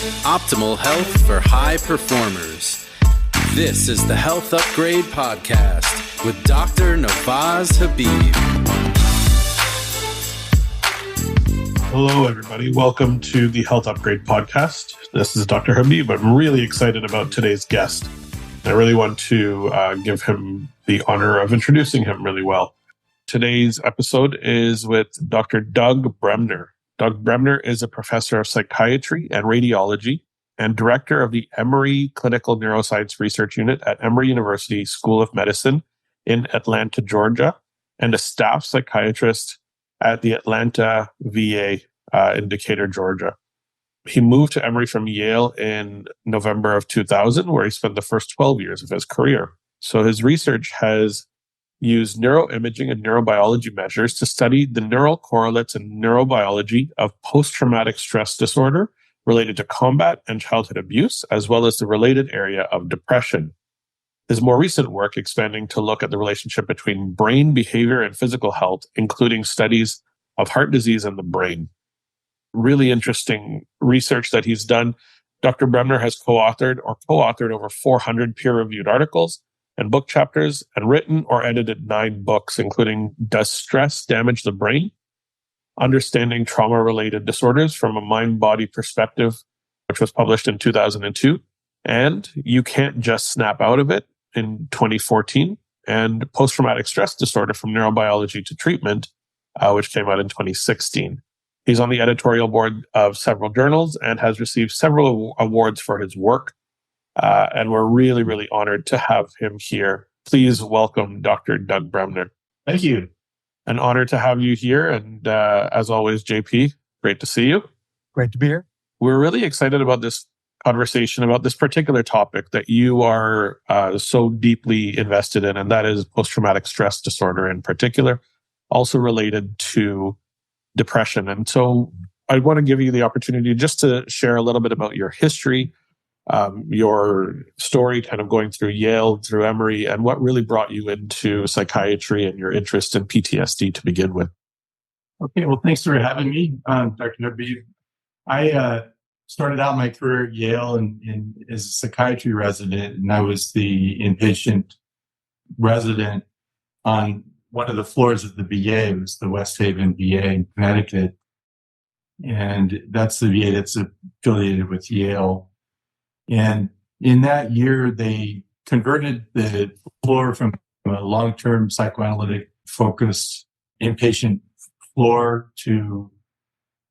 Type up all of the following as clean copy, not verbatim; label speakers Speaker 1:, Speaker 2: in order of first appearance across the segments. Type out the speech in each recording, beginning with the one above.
Speaker 1: Optimal health for high performers. This is the Health Upgrade Podcast with Dr. Nawaz Habib.
Speaker 2: Hello, everybody. Welcome to the Health Upgrade Podcast. This is Dr. Habib. I'm really excited about today's guest. I really want to give him the honor of introducing him really well. Today's episode is with Dr. Doug Bremner. Doug Bremner is a professor of psychiatry and radiology and director of the Emory Clinical Neuroscience Research Unit at Emory University School of Medicine in Atlanta, Georgia, and a staff psychiatrist at the Atlanta VA in Decatur, Georgia. He moved to Emory from Yale in November of 2000, where he spent the first 12 years of his career. So his research has used neuroimaging and neurobiology measures to study the neural correlates and neurobiology of post-traumatic stress disorder related to combat and childhood abuse, as well as the related area of depression. His more recent work expanding to look at the relationship between brain behavior and physical health, including studies of heart disease and the brain. Really interesting research that he's done. Dr. Bremner has co-authored over 400 peer-reviewed articles and book chapters, and written or edited 9 books, including Does Stress Damage the Brain? Understanding Trauma-Related Disorders from a Mind-Body Perspective, which was published in 2002, and You Can't Just Snap Out of It in 2014, and Post-Traumatic Stress Disorder from Neurobiology to Treatment, which came out in 2016. He's on the editorial board of several journals and has received several awards for his work. And we're really, really honored to have him here. Please welcome Dr. Doug Bremner.
Speaker 3: Thank you.
Speaker 2: An honor to have you here. And as always, JP, great to see you.
Speaker 4: Great to be here.
Speaker 2: We're really excited about this conversation about this particular topic that you are so deeply invested in, and that is post-traumatic stress disorder in particular, also related to depression. And so I want to give you the opportunity just to share a little bit about your history, your story kind of going through Yale, through Emory, and what really brought you into psychiatry and your interest in PTSD to begin with.
Speaker 3: Okay, well, thanks for having me, Dr. Habib. I started out my career at Yale as a psychiatry resident, and I was the inpatient resident on one of the floors of the VA. It was the West Haven VA in Connecticut, and that's the VA that's affiliated with Yale. And in that year, they converted the floor from a long-term psychoanalytic focused inpatient floor to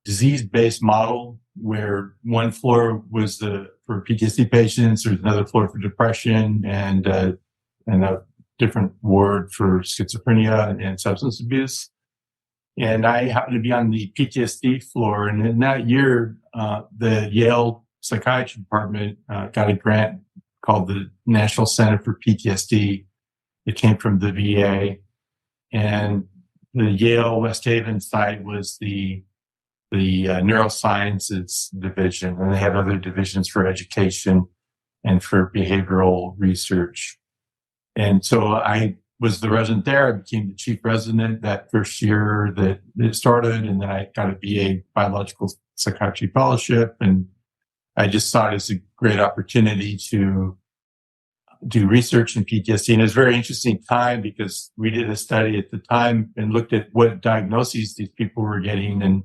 Speaker 3: disease-based model, where one floor was for PTSD patients, there's another floor for depression, and a different ward for schizophrenia and substance abuse. And I happened to be on the PTSD floor. And in that year, the Yale Psychiatry Department got a grant called the National Center for PTSD. It came from the VA, and the Yale West Haven side was the neurosciences division, and they had other divisions for education and for behavioral research. And so I was the resident there. I became the chief resident that first year that it started, and then I got a BA biological psychiatry fellowship, and I just saw it as a great opportunity to do research in PTSD. And it was a very interesting time because we did a study at the time and looked at what diagnoses these people were getting. And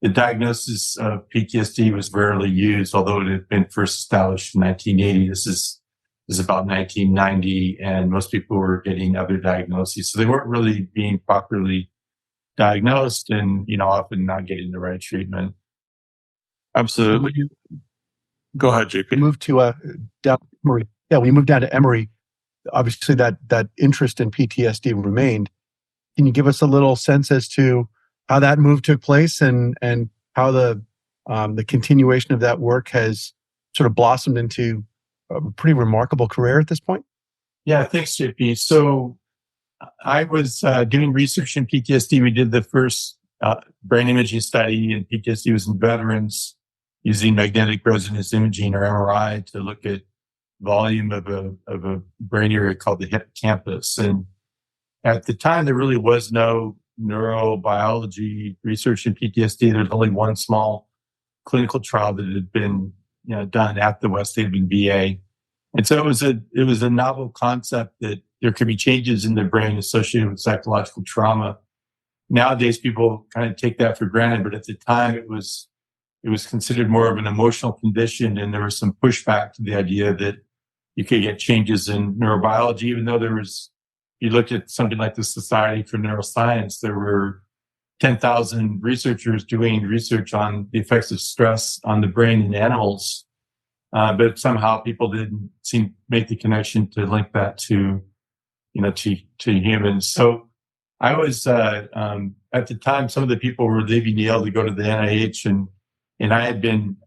Speaker 3: the diagnosis of PTSD was rarely used, although it had been first established in 1980. This is about 1990, and most people were getting other diagnoses. So they weren't really being properly diagnosed and, often not getting the right treatment.
Speaker 2: Absolutely. Go ahead, JP.
Speaker 4: We moved to down to Emory. Yeah, we moved down to Emory. Obviously, that interest in PTSD remained. Can you give us a little sense as to how that move took place and how the continuation of that work has sort of blossomed into a pretty remarkable career at this point?
Speaker 3: Yeah, thanks, JP. So I was doing research in PTSD. We did the first brain imaging study in PTSD was in veterans, using magnetic resonance imaging or MRI to look at volume of a brain area called the hippocampus. And at the time, there really was no neurobiology research in PTSD. There's only one small clinical trial that had been done at the West Haven VA. And so it was a novel concept that there could be changes in the brain associated with psychological trauma. Nowadays, people kind of take that for granted, but at the time it was considered more of an emotional condition, and there was some pushback to the idea that you could get changes in neurobiology, even though you looked at something like the Society for Neuroscience, there were 10,000 researchers doing research on the effects of stress on the brain in animals. But somehow people didn't seem to make the connection to link that to humans. So I was, at the time, some of the people were leaving Yale to go to the NIH, and I had been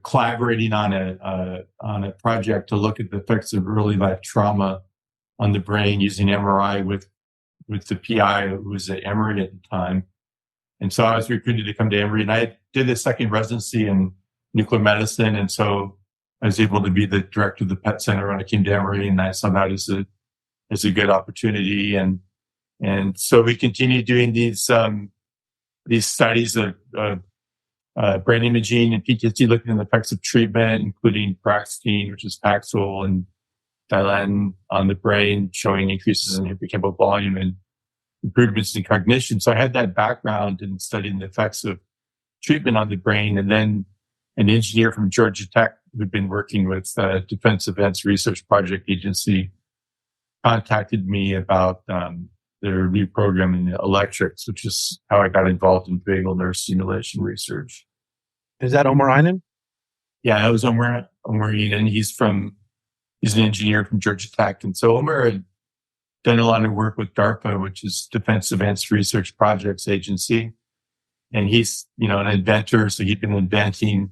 Speaker 3: collaborating on a project to look at the effects of early life trauma on the brain using MRI with the PI who was at Emory at the time. And so I was recruited to come to Emory, and I did a second residency in nuclear medicine. And so I was able to be the director of the PET Center when I came to Emory, and I saw that as a good opportunity. And so we continued doing these studies of brain imaging and PTSD, looking at the effects of treatment, including Praxetine, which is Paxil, and Dilantin on the brain, showing increases in hippocampal volume and improvements in cognition. So I had that background in studying the effects of treatment on the brain. And then an engineer from Georgia Tech who'd been working with Defense Advanced Research Project Agency contacted me about their new program in electrics, which is how I got involved in vagal nerve stimulation research.
Speaker 4: Is that Omar Einan?
Speaker 3: Yeah, it was Omar Einan. He's an engineer from Georgia Tech. And so Omar had done a lot of work with DARPA, which is Defense Advanced Research Projects Agency. And he's, an inventor. So he'd been inventing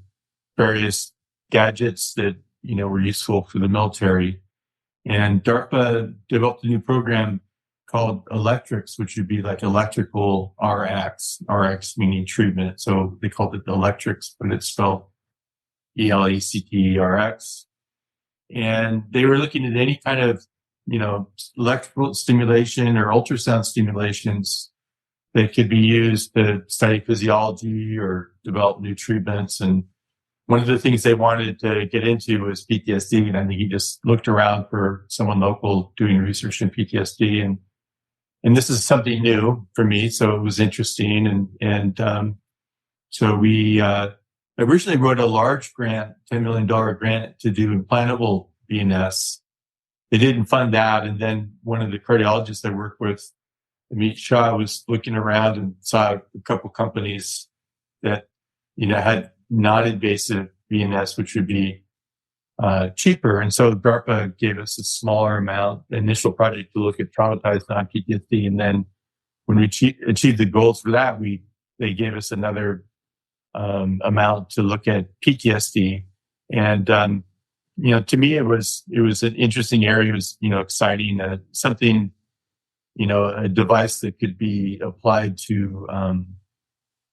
Speaker 3: various gadgets that, were useful for the military. And DARPA developed a new program called electrics, which would be like electrical RX meaning treatment. So they called it electrics, but it's spelled ELACTRX. And they were looking at any kind of, electrical stimulation or ultrasound stimulations that could be used to study physiology or develop new treatments. And one of the things they wanted to get into was PTSD. And I think he just looked around for someone local doing research in PTSD. And this is something new for me. So it was interesting. So we originally wrote a large grant, $10 million grant to do implantable VNS. They didn't fund that. And then one of the cardiologists I work with, Amit Shah, was looking around and saw a couple companies that, had non-invasive VNS, which would be cheaper. And so DARPA gave us a smaller amount, initial project to look at traumatized non-PTSD. And then when we achieved the goals for that, they gave us another amount to look at PTSD. And, to me, it was an interesting area. It was, exciting, something, a device that could be applied to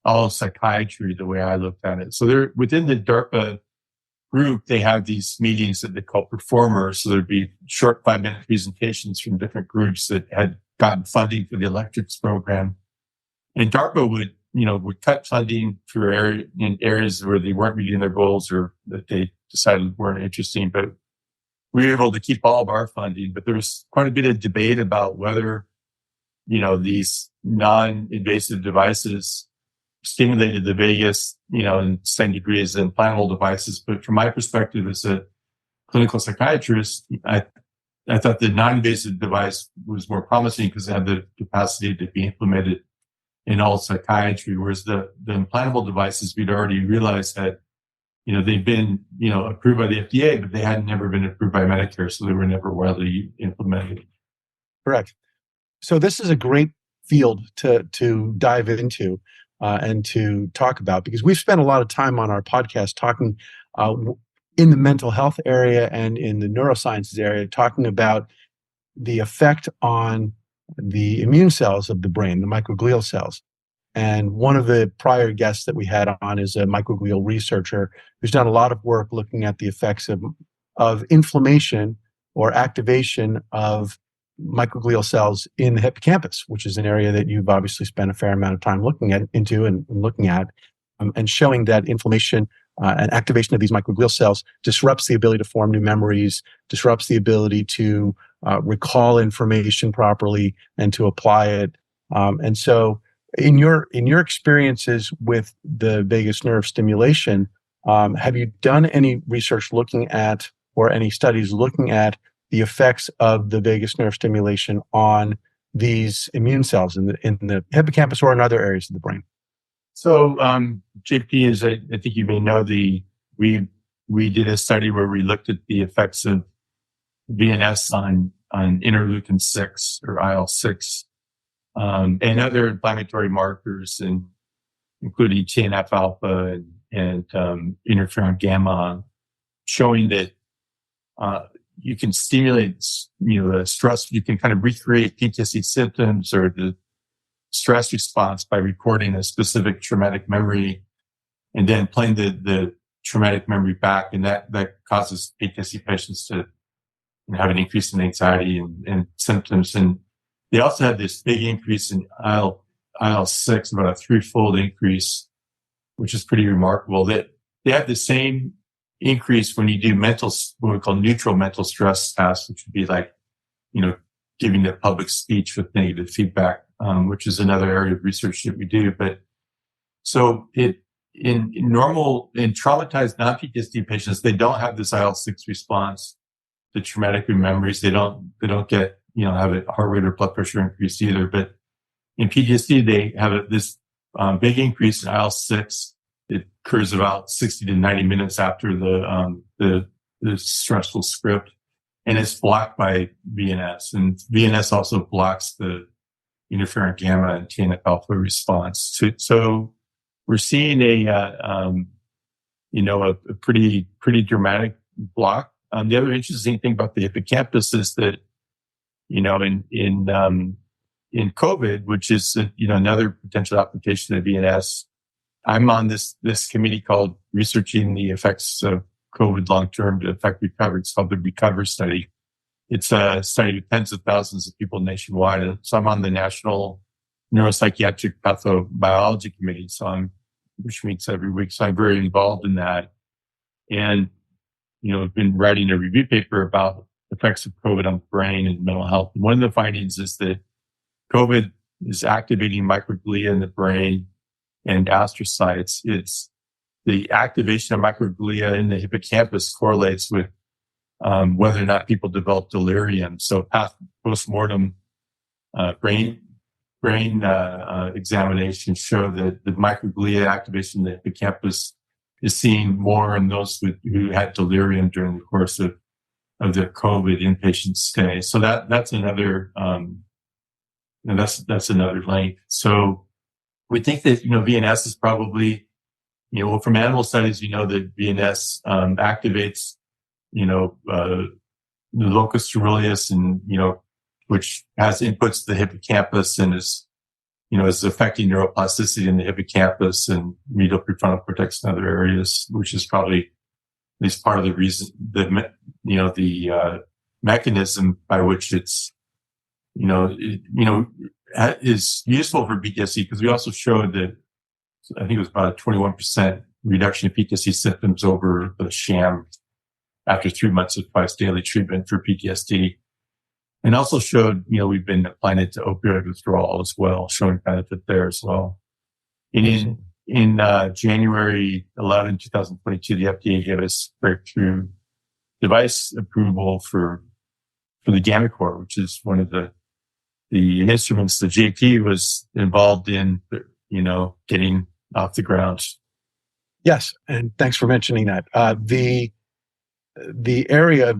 Speaker 3: all of psychiatry, the way I looked at it. So there, within the DARPA group, they have these meetings that they call performers. So there'd be short 5-minute presentations from different groups that had gotten funding for the electrics program. And DARPA would cut funding for in areas where they weren't meeting their goals or that they decided weren't interesting. But we were able to keep all of our funding. But there was quite a bit of debate about whether, these non-invasive devices stimulated the vagus, in the same degree as the implantable devices. But from my perspective as a clinical psychiatrist, I thought the non-invasive device was more promising because it had the capacity to be implemented in all psychiatry, whereas the implantable devices, we'd already realized that, they've been, approved by the FDA, but they had never been approved by Medicare, so they were never widely implemented.
Speaker 4: Correct. So this is a great field to dive into and to talk about, because we've spent a lot of time on our podcast talking in the mental health area and in the neurosciences area, talking about the effect on the immune cells of the brain, the microglial cells. And one of the prior guests that we had on is a microglial researcher who's done a lot of work looking at the effects of inflammation or activation of microglial cells in the hippocampus, which is an area that you've obviously spent a fair amount of time looking at. and showing that inflammation and activation of these microglial cells disrupts the ability to form new memories, disrupts the ability to recall information properly and to apply it. And so in your experiences with the vagus nerve stimulation, have you done any research looking at, or any studies looking at, the effects of the vagus nerve stimulation on these immune cells in the hippocampus or in other areas of the brain?
Speaker 3: So, JP, as I think you may know, we did a study where we looked at the effects of VNS on interleukin 6 or IL-6 and other inflammatory markers, including TNF alpha and interferon gamma, showing that you can stimulate, the stress. You can kind of recreate PTSD symptoms or the stress response by recording a specific traumatic memory and then playing the traumatic memory back. And that causes PTSD patients to have an increase in anxiety and symptoms. And they also had this big increase in IL-6, about a 3-fold increase, which is pretty remarkable. That they have the same increase when you do what we call neutral mental stress tasks, which would be like, giving the public speech with negative feedback, which is another area of research that we do. But so in traumatized non-PTSD patients, they don't have this IL-6 response to traumatic memories. They don't get, have a heart rate or blood pressure increase either. But in PTSD, they have this big increase in IL-6. It occurs about 60 to 90 minutes after the stressful script. And it's blocked by VNS. And VNS also blocks the interferon gamma and TNF alpha response. So we're seeing a pretty dramatic block. The other interesting thing about the hippocampus is that, in COVID, which is, another potential application of VNS, I'm on this committee called Researching the Effects of COVID long-term to affect recovery. It's called the RECOVER study. It's a study with tens of thousands of people nationwide. And so I'm on the National Neuropsychiatric Pathobiology Committee, which meets every week. So I'm very involved in that. And, I've been writing a review paper about effects of COVID on the brain and mental health. And one of the findings is that COVID is activating microglia in the brain and astrocytes. It's the activation of microglia in the hippocampus correlates with whether or not people develop delirium. So post-mortem brain examinations show that the microglia activation in the hippocampus is seen more in those who had delirium during the course of their COVID inpatient stay. So that's another that's another link. So we think that VNS is probably from animal studies that VNS activates the locus coeruleus and which has inputs to the hippocampus and is affecting neuroplasticity in the hippocampus and medial prefrontal cortex and other areas, which is probably at least part of the reason, the mechanism by which it's, is useful for PTSD, because we also showed that I think it was about a 21% reduction in PTSD symptoms over the sham after 3 months of twice daily treatment for PTSD. And also showed, we've been applying it to opioid withdrawal as well, showing benefit there as well. And in January 11, 2022, the FDA gave us breakthrough device approval for the gammaCore, which is one of the instruments that JP was involved in, getting off the ground.
Speaker 4: Yes, and thanks for mentioning that. The area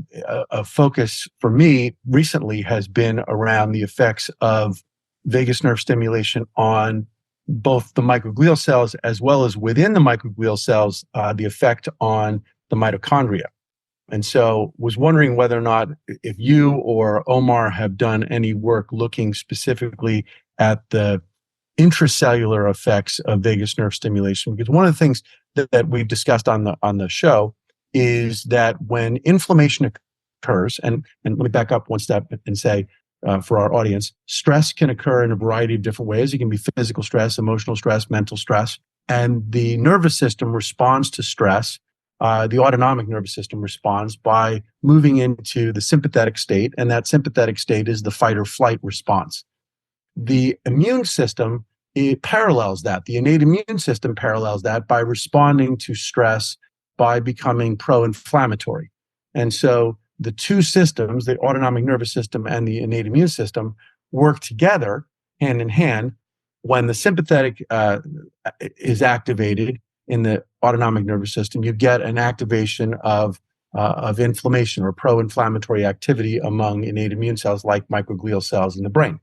Speaker 4: of focus for me recently has been around the effects of vagus nerve stimulation on both the microglial cells as well as within the microglial cells, the effect on the mitochondria. And so was wondering whether or not if you or Omar have done any work looking specifically at the intracellular effects of vagus nerve stimulation, because one of the things that we've discussed on the show is that when inflammation occurs, and let me back up one step and say, for our audience, stress can occur in a variety of different ways. It can be physical stress, emotional stress, mental stress. And the nervous system responds to stress. The autonomic nervous system responds by moving into the sympathetic state, and that sympathetic state is the fight or flight response. The immune system, it parallels that. The innate immune system parallels that by responding to stress by becoming pro-inflammatory. And so the two systems, the autonomic nervous system and the innate immune system, work together hand in hand. When the sympathetic is activated in the autonomic nervous system, you get an activation of inflammation or pro-inflammatory activity among innate immune cells like microglial cells in the brain.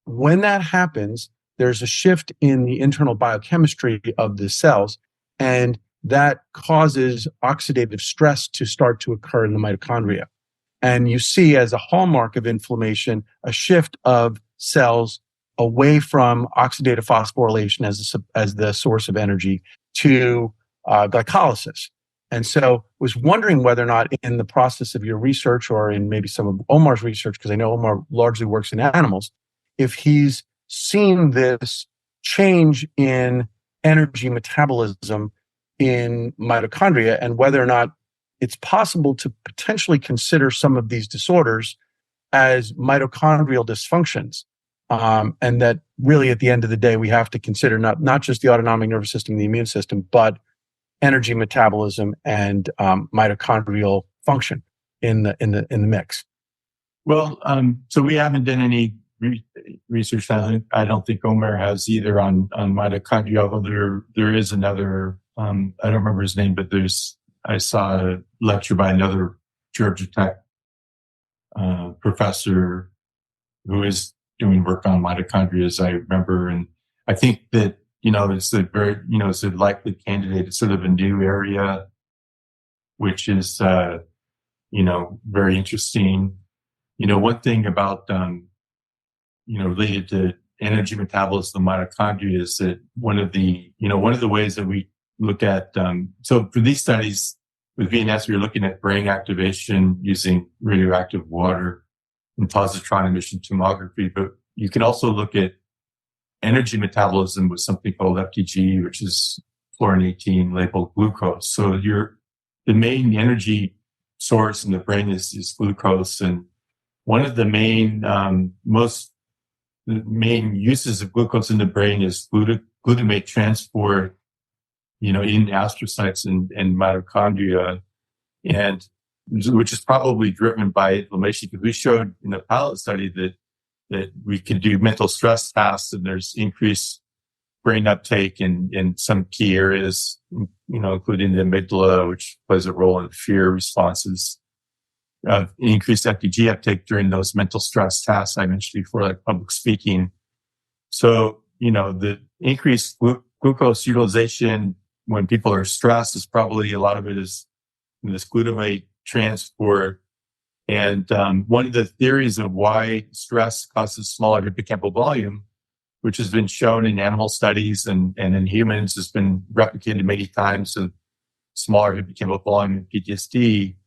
Speaker 4: When that happens, there's a shift in the internal biochemistry of the cells, and that causes oxidative stress to start to occur in the mitochondria. And you see, as a hallmark of inflammation, a shift of cells away from oxidative phosphorylation as the source of energy to glycolysis. And so was wondering whether or not in the process of your research or in maybe some of Omar's research, because I know Omar largely works in animals, if he's seen this change in energy metabolism in mitochondria and whether or not it's possible to potentially consider some of these disorders as mitochondrial dysfunctions. And that really at the end of the day, we have to consider not just the autonomic nervous system and the immune system, but energy metabolism and mitochondrial function in the mix.
Speaker 3: Well, so we haven't done any research. I don't think Omar has either on mitochondria, although there is another, I don't remember his name, but I saw a lecture by another Georgia Tech professor who is doing work on mitochondria, as I remember. And I think that, it's it's a likely candidate. It's sort of a new area, which is, very interesting. One thing about, related to energy metabolism of mitochondria is that one of the ways that we look at, so for these studies with VNS, we're looking at brain activation using radioactive water and positron emission tomography, but you can also look at energy metabolism with something called FTG, which is fluorine-18 labeled glucose. So the main energy source in the brain is glucose. And one of the main uses of glucose in the brain is glutamate transport, in astrocytes and mitochondria, and which is probably driven by inflammation, because we showed in the pilot study that we can do mental stress tasks and there's increased brain uptake in some key areas, including the amygdala, which plays a role in fear responses, increased FTG uptake during those mental stress tasks I mentioned before, like public speaking. So, the increased glucose utilization when people are stressed is probably a lot of it is this glutamate transport. And one of the theories of why stress causes smaller hippocampal volume, which has been shown in animal studies and in humans, has been replicated many times of smaller hippocampal volume in PTSD,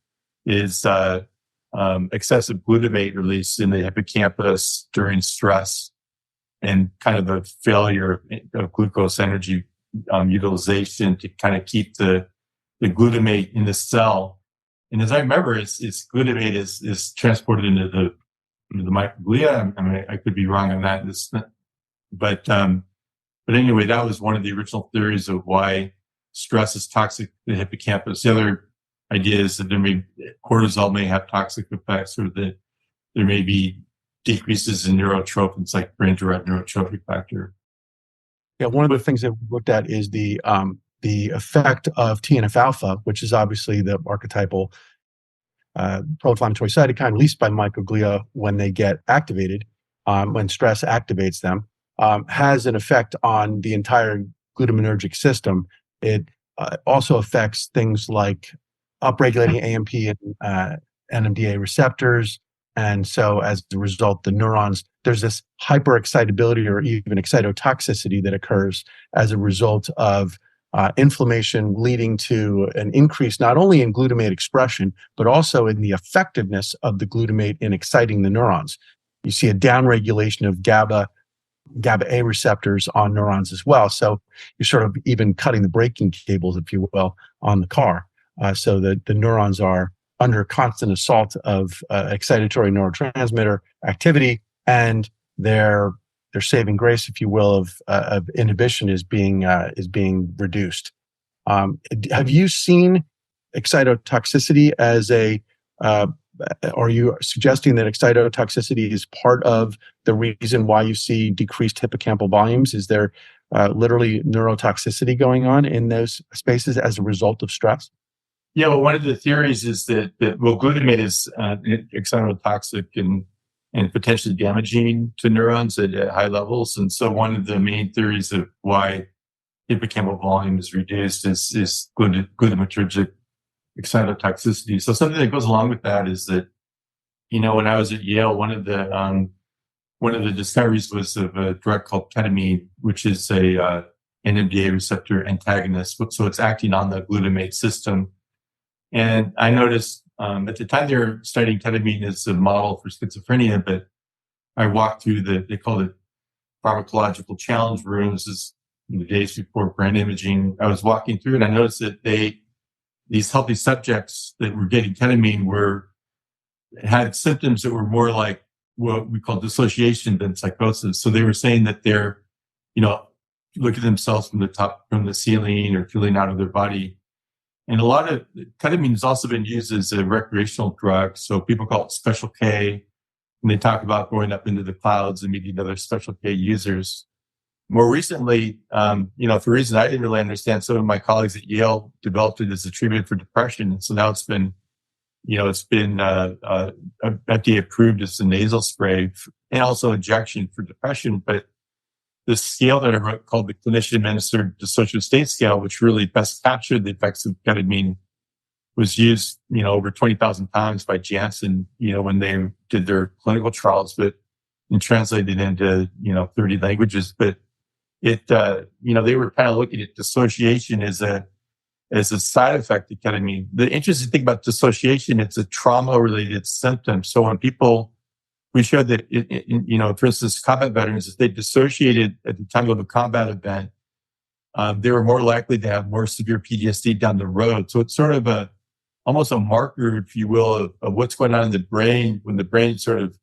Speaker 3: is excessive glutamate release in the hippocampus during stress and kind of a failure of glucose energy utilization to kind of keep the glutamate in the cell. And as I remember, it's glutamate is transported into the microglia. I mean, I could be wrong on that. But anyway, that was one of the original theories of why stress is toxic to the hippocampus. The other idea is that cortisol may have toxic effects, or that there may be decreases in neurotrophins like brain-derived neurotrophic factor.
Speaker 4: Yeah, one of the things that we looked at is the effect of TNF-alpha, which is obviously the archetypal pro-inflammatory cytokine released by microglia when they get activated, when stress activates them, has an effect on the entire glutaminergic system. It also affects things like upregulating AMP and NMDA receptors. And so as a result, the neurons, there's this hyperexcitability or even excitotoxicity that occurs as a result of inflammation, leading to an increase not only in glutamate expression, but also in the effectiveness of the glutamate in exciting the neurons. You see a downregulation of GABA GABA A receptors on neurons as well. So you're sort of even cutting the braking cables, if you will, on the car, so that the neurons are under constant assault of excitatory neurotransmitter activity, and their saving grace, if you will, of inhibition is being reduced. Have you seen excitotoxicity as are you suggesting that excitotoxicity is part of the reason why you see decreased hippocampal volumes? Is there literally neurotoxicity going on in those spaces as a result of stress?
Speaker 3: Yeah, well, one of the theories is that glutamate is excitotoxic and potentially damaging to neurons at high levels. And so one of the main theories of why hippocampal volume is reduced is glutamatergic excitotoxicity. So something that goes along with that is that, when I was at Yale, one of the discoveries was of a drug called ketamine, which is a NMDA receptor antagonist. So it's acting on the glutamate system. And I noticed at the time they were studying ketamine as a model for schizophrenia, but I walked through they called it pharmacological challenge rooms. This is in the days before brain imaging. I was walking through and I noticed that these healthy subjects that were getting ketamine had symptoms that were more like what we call dissociation than psychosis. So they were saying that they're, look at themselves from the ceiling or feeling out of their body. And a lot of ketamine has also been used as a recreational drug. So people call it special K, and they talk about going up into the clouds and meeting other special K users. More recently, for a reason I didn't really understand, some of my colleagues at Yale developed it as a treatment for depression. And so now it's been FDA approved as a nasal spray and also injection for depression. But the scale that I wrote called the clinician administered dissociative state scale, which really best captured the effects of ketamine, was used, over 20,000 times by Janssen, when they did their clinical trials, and translated into, 30 languages. But they were kind of looking at dissociation as a side effect of ketamine. The interesting thing about dissociation, it's a trauma-related symptom. So when we showed that, for instance, combat veterans, if they dissociated at the time of a combat event, they were more likely to have more severe PTSD down the road. So it's sort of almost a marker, if you will, of what's going on in the brain when the brain sort of,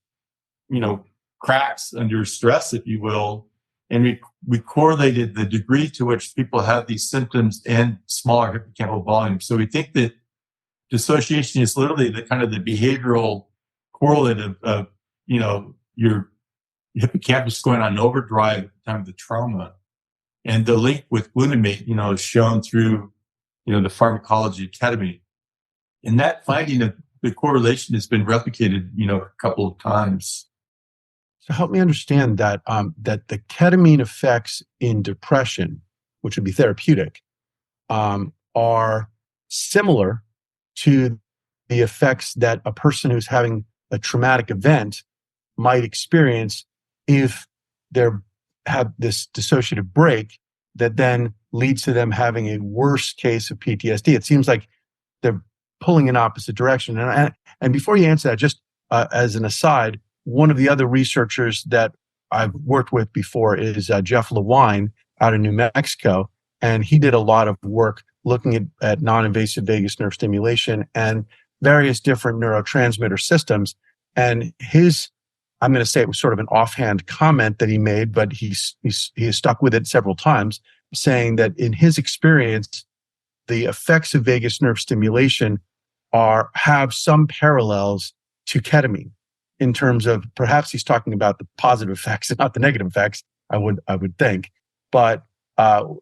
Speaker 3: cracks under stress, if you will. And we correlated the degree to which people have these symptoms and smaller hippocampal volume. So we think that dissociation is literally the kind of the behavioral correlate of your hippocampus going on overdrive at the time of the trauma. And the link with glutamate, is shown through, the pharmacology of ketamine. And that finding of the correlation has been replicated, a couple of times.
Speaker 4: So help me understand that that the ketamine effects in depression, which would be therapeutic, are similar to the effects that a person who's having a traumatic event might experience if they have this dissociative break that then leads to them having a worse case of PTSD. It seems like they're pulling in opposite direction. And before you answer that, just as an aside, one of the other researchers that I've worked with before is Jeff Lewine out of New Mexico. And he did a lot of work looking at non-invasive vagus nerve stimulation and various different neurotransmitter systems. And I'm going to say it was sort of an offhand comment that he made, but he has stuck with it several times, saying that in his experience, the effects of vagus nerve stimulation have some parallels to ketamine in terms of, perhaps he's talking about the positive effects and not the negative effects, I would think. But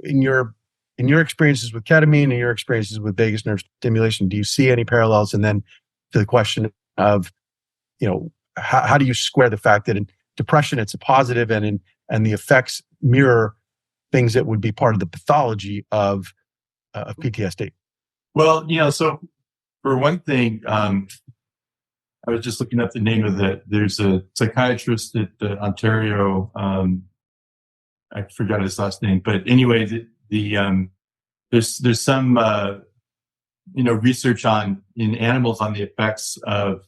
Speaker 4: in your experiences with ketamine and your experiences with vagus nerve stimulation, do you see any parallels? And then to the question of, how do you square the fact that in depression it's a positive and the effects mirror things that would be part of the pathology of PTSD?
Speaker 3: Well, so for one thing, I was just looking up the name of there's a psychiatrist at Ontario. I forgot his last name, but anyway, there's some research in animals on the effects of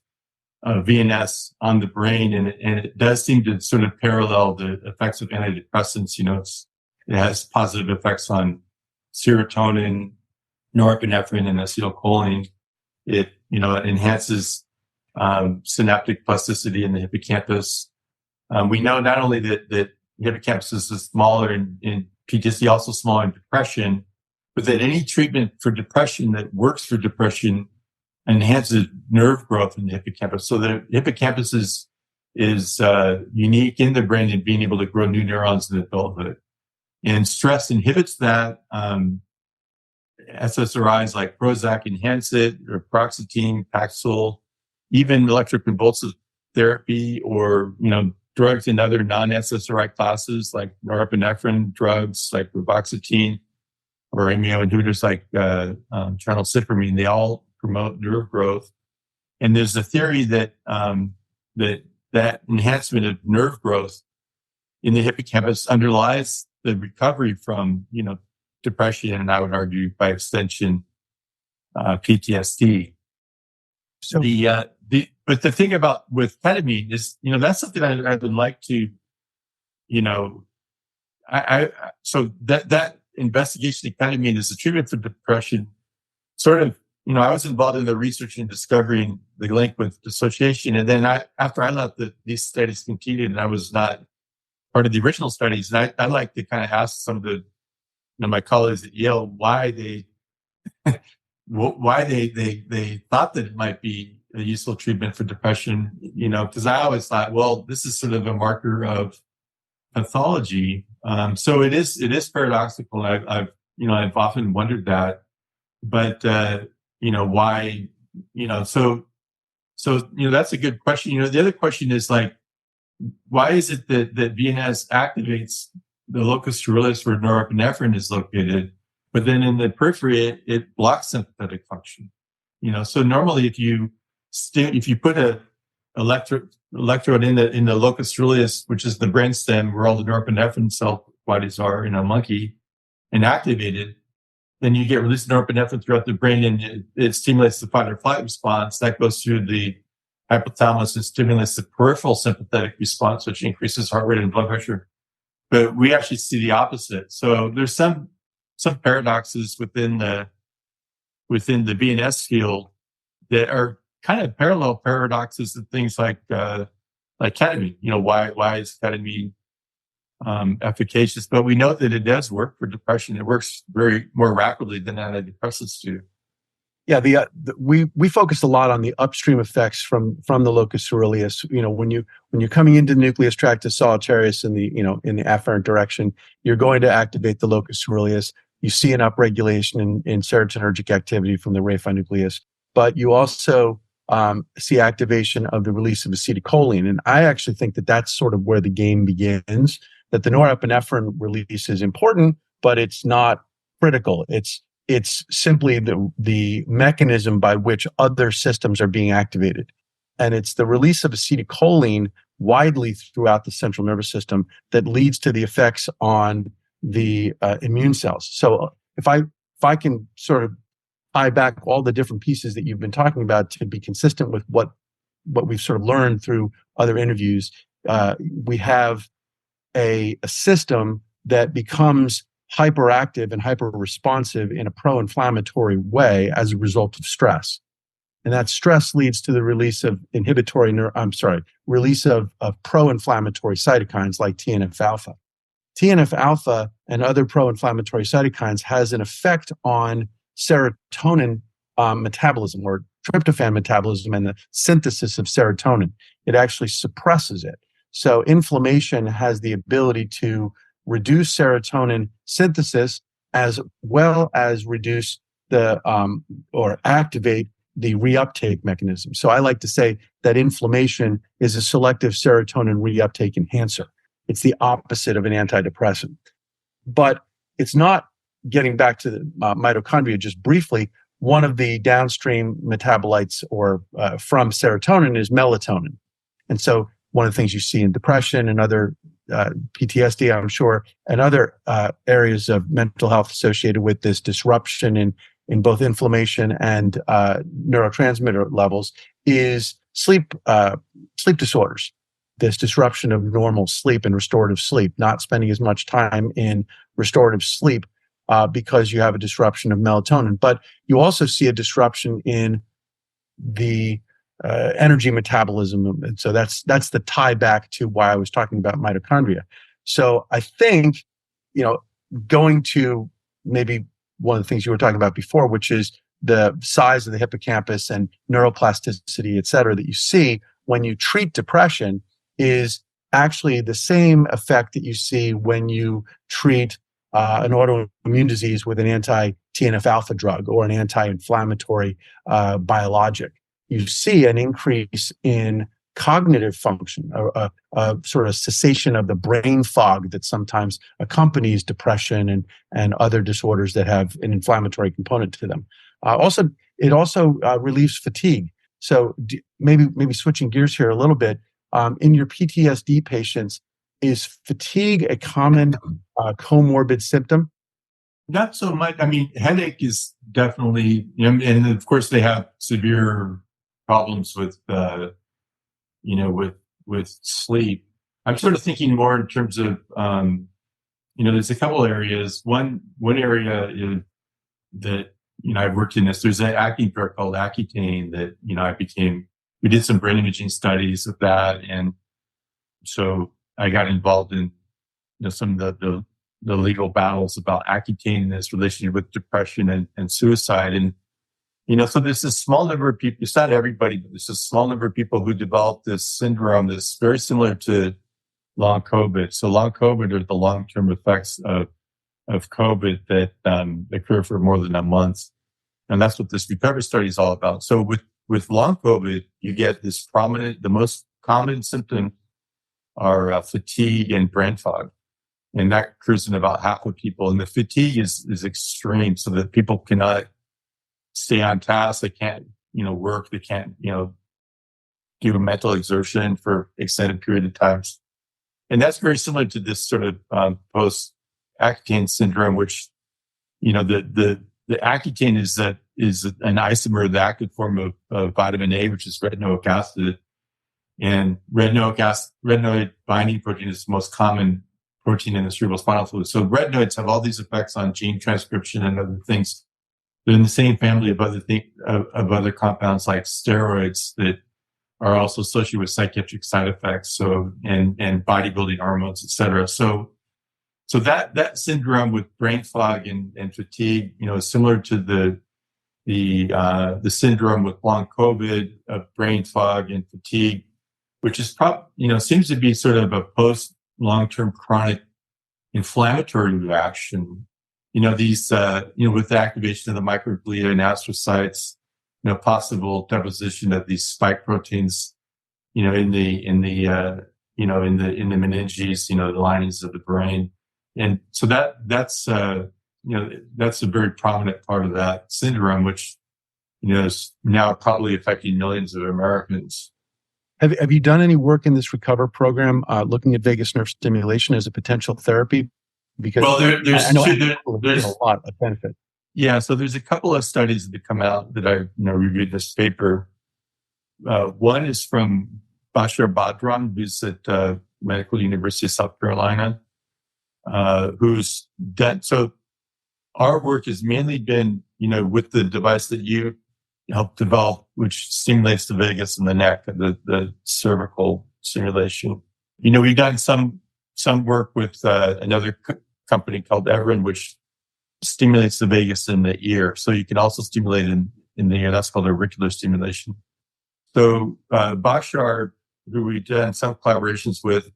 Speaker 3: VNS on the brain, and it does seem to sort of parallel the effects of antidepressants. It has positive effects on serotonin, norepinephrine, and acetylcholine. It enhances synaptic plasticity in the hippocampus. We know not only that the hippocampus is smaller in PTSD, also smaller in depression, but that any treatment for depression that works for depression enhances nerve growth in the hippocampus. So the hippocampus is unique in the brain in being able to grow new neurons in adulthood. And stress inhibits that. SSRIs like Prozac enhance it, or Paroxetine, Paxil, even electroconvulsive therapy, or drugs in other non-SSRI classes like norepinephrine drugs like Reboxetine, or amino inhibitors like tranylcypromine. They all promote nerve growth. And there's a theory that that enhancement of nerve growth in the hippocampus underlies the recovery from depression, and I would argue by extension PTSD. So but the thing about with ketamine is that's something I would like to so that investigation of ketamine as a treatment for depression sort of I was involved in the research and discovering the link with dissociation, and then after I left, these studies continued, and I was not part of the original studies. And I like to kind of ask some of the my colleagues at Yale why they thought that it might be a useful treatment for depression. Because I always thought, well, this is sort of a marker of pathology. So it is paradoxical. I've often wondered that, but why? So that's a good question. The other question is like, why is it that VNS activates the locus coeruleus where norepinephrine is located, but then in the periphery it blocks sympathetic function? So normally if you put a electrode in the locus coeruleus, which is the brainstem where all the norepinephrine cell bodies are in a monkey, and activate it, then you get released norepinephrine throughout the brain, and it stimulates the fight or flight response. That goes through the hypothalamus and stimulates the peripheral sympathetic response, which increases heart rate and blood pressure. But we actually see the opposite. So there's some paradoxes within the VNS field that are kind of parallel paradoxes to things like ketamine. Why is ketamine efficacious? But we know that it does work for depression. It works more rapidly than antidepressants do.
Speaker 4: Yeah, we focus a lot on the upstream effects from the locus coeruleus. When you're coming into the nucleus tractus solitarius in the afferent direction, you're going to activate the locus coeruleus. You see an upregulation in serotonergic activity from the raphe nucleus, but you also see activation of the release of acetylcholine. And I actually think that that's sort of where the game begins. That the norepinephrine release is important, but it's not critical. It's simply the mechanism by which other systems are being activated. And it's the release of acetylcholine widely throughout the central nervous system that leads to the effects on the immune cells. So if I can sort of tie back all the different pieces that you've been talking about to be consistent with what we've sort of learned through other interviews, we have a system that becomes hyperactive and hyper-responsive in a pro-inflammatory way as a result of stress. And that stress leads to the release of release of pro-inflammatory cytokines like TNF-alpha. TNF-alpha and other pro-inflammatory cytokines has an effect on serotonin metabolism, or tryptophan metabolism, and the synthesis of serotonin. It actually suppresses it. So inflammation has the ability to reduce serotonin synthesis as well as reduce or activate the reuptake mechanism. So I like to say that inflammation is a selective serotonin reuptake enhancer. It's the opposite of an antidepressant. But it's not, getting back to the mitochondria just briefly, one of the downstream metabolites from serotonin is melatonin. And so one of the things you see in depression and other PTSD, I'm sure, and other areas of mental health associated with this disruption in both inflammation and neurotransmitter levels is sleep disorders, this disruption of normal sleep and restorative sleep, not spending as much time in restorative sleep because you have a disruption of melatonin. But you also see a disruption in the energy metabolism. And so that's the tie back to why I was talking about mitochondria. So I think, going to maybe one of the things you were talking about before, which is the size of the hippocampus and neuroplasticity, et cetera, that you see when you treat depression is actually the same effect that you see when you treat an autoimmune disease with an anti-TNF alpha drug or an anti-inflammatory biologic. You see an increase in cognitive function, a sort of cessation of the brain fog that sometimes accompanies depression and other disorders that have an inflammatory component to them. It also relieves fatigue. So maybe switching gears here a little bit, in your PTSD patients, is fatigue a common comorbid symptom?
Speaker 3: Not so much. I mean, headache is definitely, and of course they have severe problems with sleep. I'm sort of thinking more in terms of, there's a couple areas. One area is that, I've worked in this. There's an acne drug called Accutane that, we did some brain imaging studies of that. And so I got involved in, some of the legal battles about Accutane and its relationship with depression and suicide. And, so there's a small number of people, it's not everybody, but there's a small number of people who develop this syndrome that's very similar to long COVID. So long COVID are the long-term effects of COVID that occur for more than a month. And that's what this recovery study is all about. So with long COVID, you get this the most common symptom are fatigue and brain fog. And that occurs in about half of people. And the fatigue is extreme so that people cannot stay on task. They can't, work. They can't, do a mental exertion for extended period of times. And that's very similar to this sort of post-Accutane syndrome, which, the Accutane is an isomer of the active form of vitamin A, which is retinoic acid. And retinoid binding protein is the most common protein in the cerebral spinal fluid. So retinoids have all these effects on gene transcription and other things. They're in the same family of other compounds like steroids that are also associated with psychiatric side effects. So and bodybuilding hormones, et cetera. So that syndrome with brain fog and fatigue, is similar to the syndrome with long COVID of brain fog and fatigue, which is seems to be sort of a post long-term chronic inflammatory reaction. These, with the activation of the microglia and astrocytes, possible deposition of these spike proteins, in the meninges, the linings of the brain. And so that's a very prominent part of that syndrome, which, is now probably affecting millions of Americans.
Speaker 4: Have you done any work in this Recover program looking at vagus nerve stimulation as a potential therapy? Because I know there's a lot of benefit.
Speaker 3: Yeah, so there's a couple of studies that come out that I reviewed this paper. One is from Bashar Badran, who's at Medical University of South Carolina, who's done. So our work has mainly been, with the device that you helped develop, which stimulates the vagus and the neck, the cervical stimulation. We've done some work with another company called Everin, which stimulates the vagus in the ear. So you can also stimulate in the ear. That's called auricular stimulation. So Bashar, who we've done some collaborations with,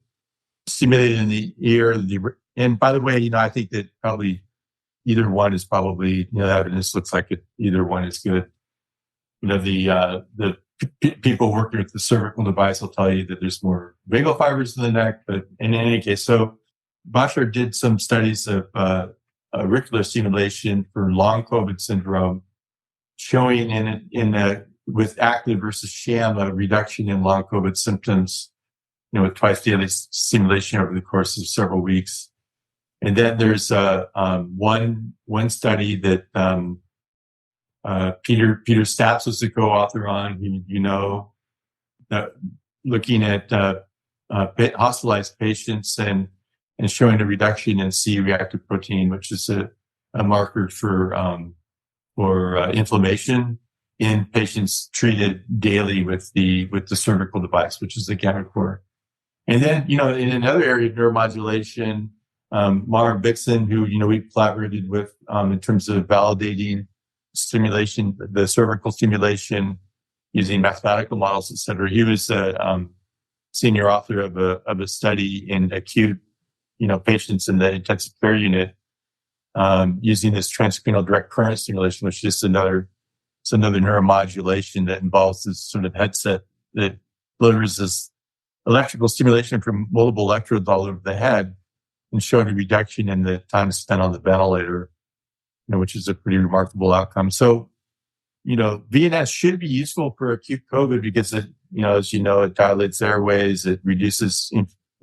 Speaker 3: stimulated in the ear. And by the way, I think that probably either one is probably, the evidence looks like either one is good. The people working with the cervical device will tell you that there's more vagal fibers in the neck, but in any case, so Bashar did some studies of auricular stimulation for long COVID syndrome, showing with active versus sham a reduction in long COVID symptoms, with twice daily stimulation over the course of several weeks. And then there's one study that Peter Stapps was the co-author on, looking at hospitalized patients and showing a reduction in C-reactive protein, which is a marker for inflammation in patients treated daily with the cervical device, which is the gammaCore. And then, in another area of neuromodulation, Mara Bixen, who, we collaborated with in terms of validating stimulation, the cervical stimulation using mathematical models, et cetera. He was a senior author of a study in acute, patients in the intensive care unit using this transcranial direct current stimulation, which is another neuromodulation that involves this sort of headset that delivers this electrical stimulation from multiple electrodes all over the head and showing a reduction in the time spent on the ventilator, which is a pretty remarkable outcome. So, VNS should be useful for acute COVID because it, it dilates airways, it reduces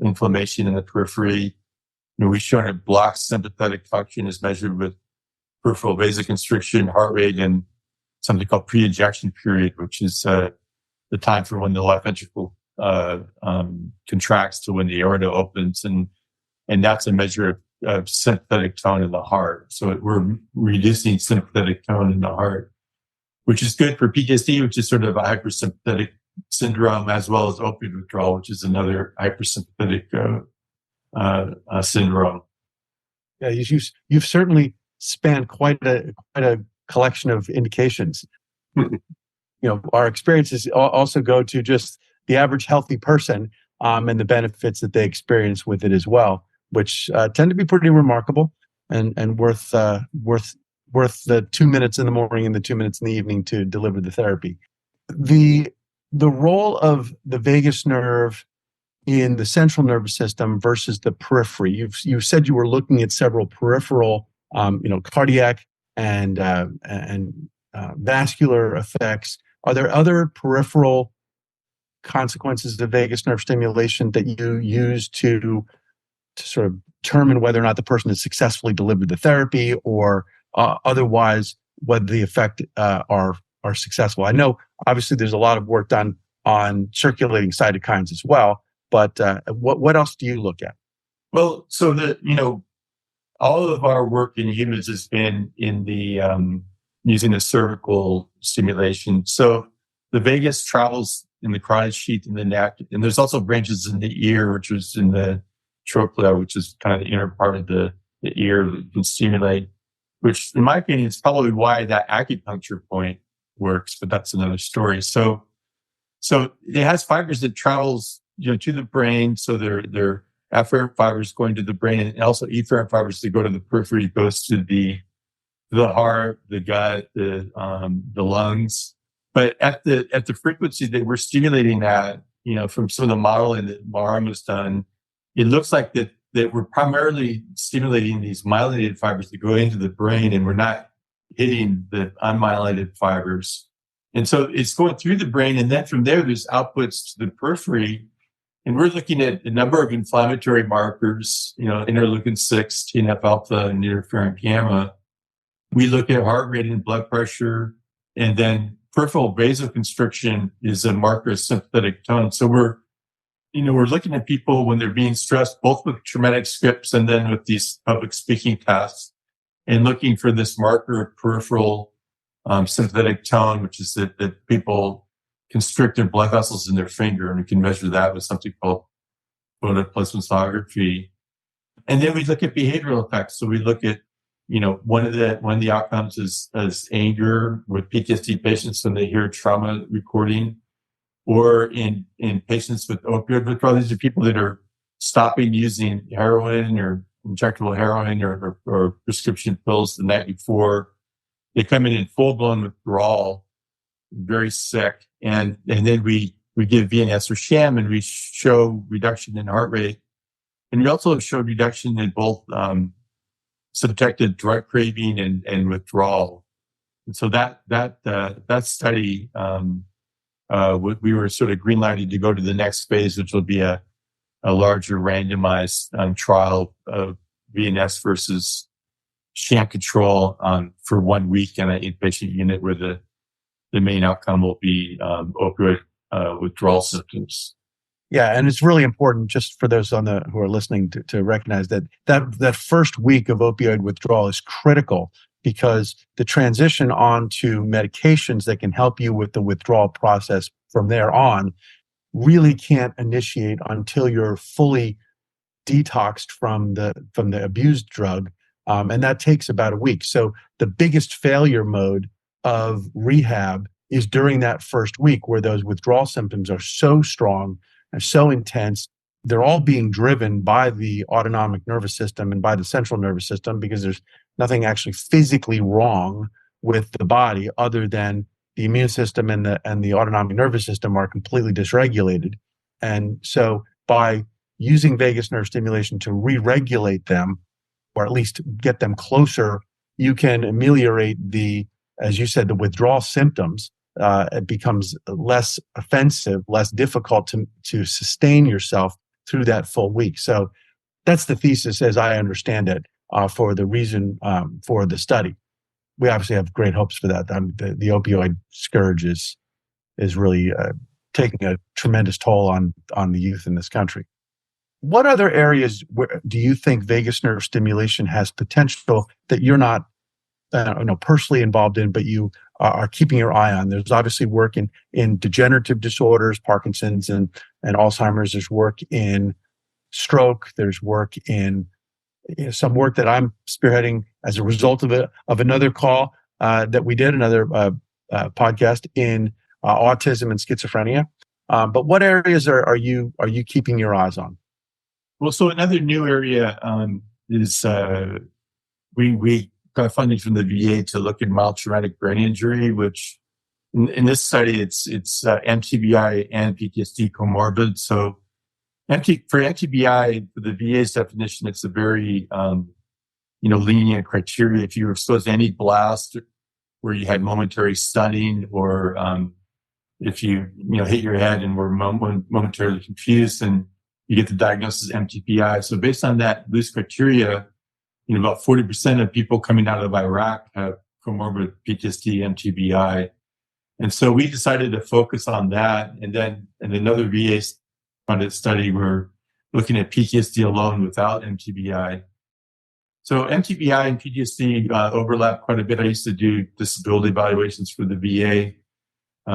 Speaker 3: inflammation in the periphery. We've shown it blocks sympathetic function as measured with peripheral vasoconstriction, heart rate, and something called pre-ejection period, which is the time for when the left ventricle contracts to when the aorta opens, and that's a measure of sympathetic tone in the heart. So we're reducing sympathetic tone in the heart, which is good for PTSD, which is sort of a hypersympathetic syndrome, as well as opioid withdrawal, which is another hypersympathetic syndrome.
Speaker 4: Yeah, you've certainly spanned quite a collection of indications. Our experiences also go to just the average healthy person and the benefits that they experience with it as well, which tend to be pretty remarkable and worth the 2 minutes in the morning and the 2 minutes in the evening to deliver the therapy. The role of the vagus nerve in the central nervous system versus the periphery. You said you were looking at several peripheral, cardiac and vascular effects. Are there other peripheral consequences of vagus nerve stimulation that you use to sort of determine whether or not the person has successfully delivered the therapy, or otherwise whether the effect are successful? I know obviously there's a lot of work done on circulating cytokines as well, but what else do you look at?
Speaker 3: Well, so all of our work in humans has been in the using the cervical stimulation. So the vagus travels in the carotid sheath in the neck, and there's also branches in the ear, which is in the trochlea, which is kind of the inner part of the ear that you can stimulate, which in my opinion is probably why that acupuncture point works, but that's another story. So it has fibers that travels, to the brain. So they're afferent fibers going to the brain, and also efferent fibers that go to the periphery, goes to the heart, the gut, the lungs. But at the frequency that we're stimulating that, from some of the modeling that Maram has done, it looks like that we're primarily stimulating these myelinated fibers that go into the brain, and we're not hitting the unmyelinated fibers. And so it's going through the brain, and then from there, there's outputs to the periphery. And we're looking at a number of inflammatory markers, interleukin-6, TNF-alpha, and interferon gamma. We look at heart rate and blood pressure, and then peripheral vasoconstriction is a marker of sympathetic tone. So we're looking at people when they're being stressed, both with traumatic scripts and then with these public speaking tests, and looking for this marker of peripheral sympathetic tone, which is that people constrict their blood vessels in their finger, and we can measure that with something called photoplasmasography. And then we look at behavioral effects. So we look at, one of the outcomes is anger with PTSD patients when they hear trauma recording, or in patients with opioid withdrawal. These are people that are stopping using heroin or injectable heroin or prescription pills the night before. They come in full-blown withdrawal, very sick. And then we give VNS or sham, and we show reduction in heart rate. And we also showed reduction in both subjective drug craving and withdrawal. And so that study, we were sort of green-lighted to go to the next phase, which will be a larger randomized trial of VNS versus sham control for 1 week in an inpatient unit, where the main outcome will be opioid withdrawal symptoms.
Speaker 4: Yeah, and it's really important just for those who are listening to recognize that first week of opioid withdrawal is critical, because the transition onto medications that can help you with the withdrawal process from there on really can't initiate until you're fully detoxed from the abused drug, and that takes about a week. So the biggest failure mode of rehab is during that first week, where those withdrawal symptoms are so strong and so intense. They're all being driven by the autonomic nervous system and by the central nervous system, because there's nothing actually physically wrong with the body other than the immune system and the autonomic nervous system are completely dysregulated. And so by using vagus nerve stimulation to re-regulate them, or at least get them closer, you can ameliorate as you said, the withdrawal symptoms. It becomes less offensive, less difficult to sustain yourself through that full week. So that's the thesis, as I understand it, for the reason for the study. We obviously have great hopes for that. The opioid scourge is really taking a tremendous toll on the youth in this country. What other areas do you think vagus nerve stimulation has potential that you're not personally involved in, but you are keeping your eye on? There's obviously work in degenerative disorders, Parkinson's and Alzheimer's. There's work in stroke. There's work in some work that I'm spearheading as a result of another call that we did, another podcast in autism and schizophrenia. But what areas are you keeping your eyes on?
Speaker 3: Well, so another new area is we got funding from the VA to look at mild traumatic brain injury, which in this study it's MTBI and PTSD comorbid. So for MTBI, the VA's definition, it's a very lenient criteria. If you were exposed to any blast where you had momentary stunning, or if you hit your head and were momentarily confused, and you get the diagnosis MTBI. So based on that loose criteria, about 40% of people coming out of Iraq have comorbid PTSD, MTBI. And so we decided to focus on that. And then in another VA-funded study, we're looking at PTSD alone without MTBI. So MTBI and PTSD overlap quite a bit. I used to do disability evaluations for the VA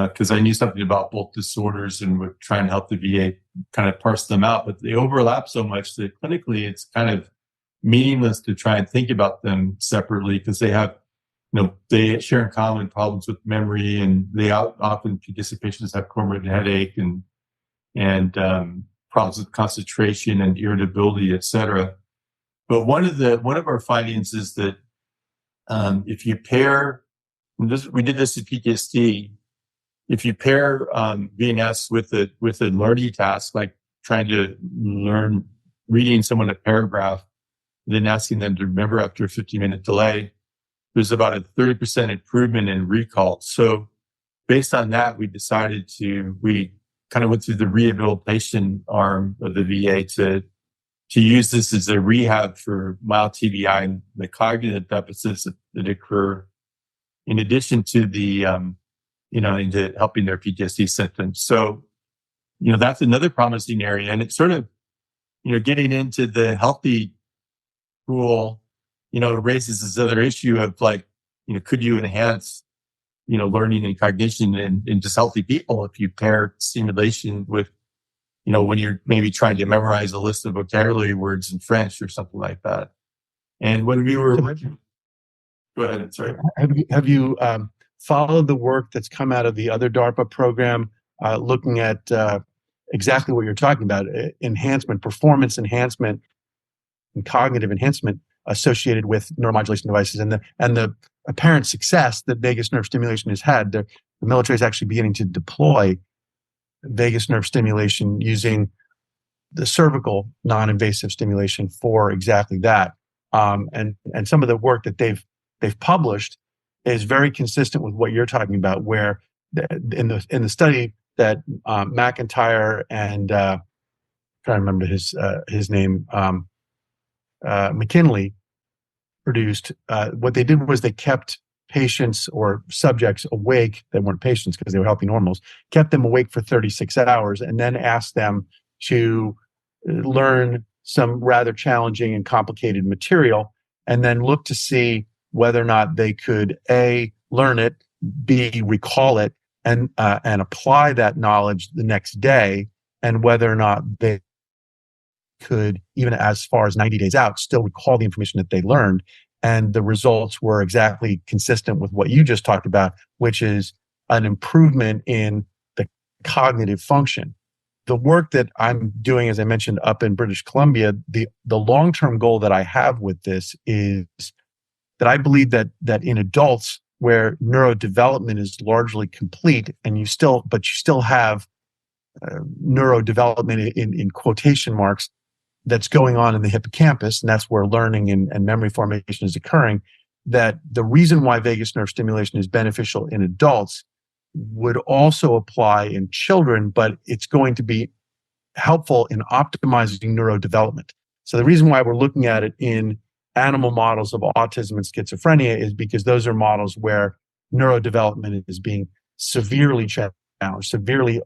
Speaker 3: because I knew something about both disorders and would try and help the VA kind of parse them out. But they overlap so much that clinically it's kind of meaningless to try and think about them separately, because they have, they share in common problems with memory, and they often, PTSD patients have comorbid headache and problems with concentration and irritability, etc. But one of our findings is that if you pair, we did this at PTSD, if you pair VNS with a learning task, like trying to learn reading someone a paragraph, then asking them to remember after a 15-minute delay, there's about a 30% improvement in recall. So based on that, we kind of went through the rehabilitation arm of the VA to use this as a rehab for mild TBI and the cognitive deficits that occur, in addition to the, into helping their PTSD symptoms. So, that's another promising area. And it's sort of, getting into the healthy pool, it raises this other issue of could you enhance, learning and cognition in just healthy people if you pair stimulation with, when you're maybe trying to memorize a list of vocabulary words in French or something like that. And when we were, go ahead, sorry.
Speaker 4: Have you followed the work that's come out of the other DARPA program, looking at exactly what you're talking about, enhancement, performance enhancement, and cognitive enhancement associated with neuromodulation devices, and the apparent success that vagus nerve stimulation has had? The military is actually beginning to deploy vagus nerve stimulation using the cervical non-invasive stimulation for exactly that. And some of the work that they've published is very consistent with what you're talking about, where in the study that McIntyre and trying to remember his name, McKinley produced, what they did was they kept patients or subjects awake. They weren't patients because they were healthy normals, kept them awake for 36 hours and then asked them to learn some rather challenging and complicated material, and then look to see whether or not they could A, learn it, B, recall it, and apply that knowledge the next day, and whether or not they could, even as far as 90 days out, still recall the information that they learned. And the results were exactly consistent with what you just talked about, which is an improvement in the cognitive function. The work that I'm doing, as I mentioned, up in British Columbia, the long-term goal that I have with this is that I believe that in adults where neurodevelopment is largely complete, and you still have neurodevelopment in quotation marks that's going on in the hippocampus, and that's where learning and memory formation is occurring, that the reason why vagus nerve stimulation is beneficial in adults would also apply in children, but it's going to be helpful in optimizing neurodevelopment. So the reason why we're looking at it in animal models of autism and schizophrenia is because those are models where neurodevelopment is being severely challenged, severely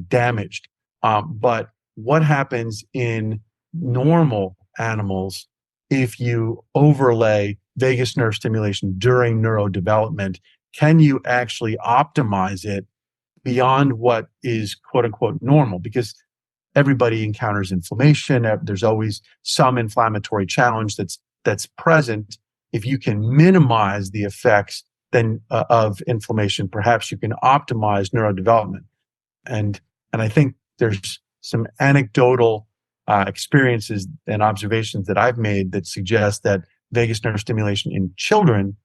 Speaker 4: damaged. But what happens in normal animals if you overlay vagus nerve stimulation during neurodevelopment? Can you actually optimize it beyond what is quote unquote normal? Because everybody encounters inflammation. There's always some inflammatory challenge that's present. If you can minimize the effects then of inflammation, perhaps you can optimize neurodevelopment. And I think there's some anecdotal experiences and observations that I've made that suggest that vagus nerve stimulation in children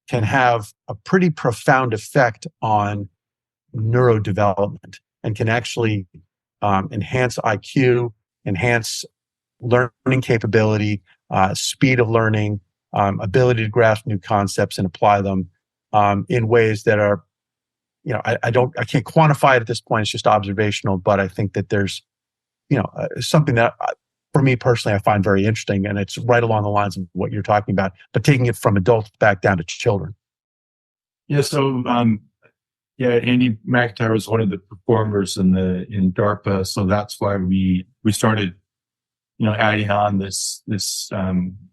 Speaker 4: can have a pretty profound effect on neurodevelopment and can actually enhance IQ, enhance learning capability, speed of learning, ability to grasp new concepts and apply them in ways that are, I can't quantify it at this point. It's just observational, but I think that there's, something that for me personally, I find very interesting, and it's right along the lines of what you're talking about, but taking it from adults back down to children.
Speaker 3: Yeah. So, Andy McIntyre was one of the performers in DARPA. So that's why we started, adding on this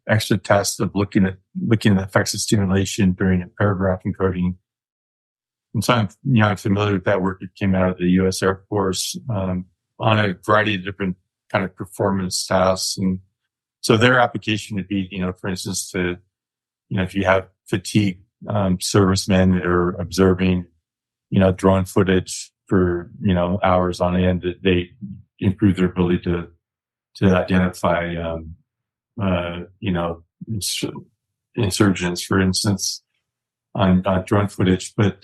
Speaker 3: extra test of looking at the effects of stimulation during a paragraph encoding. And so I'm familiar with that work. It came out of the U.S. Air Force on a variety of different kind of performance tasks. And so their application would be, for instance, if you have fatigue servicemen that are observing, drone footage for, hours on end, that they improve their ability to identify, insurgents, for instance, on drone footage. But,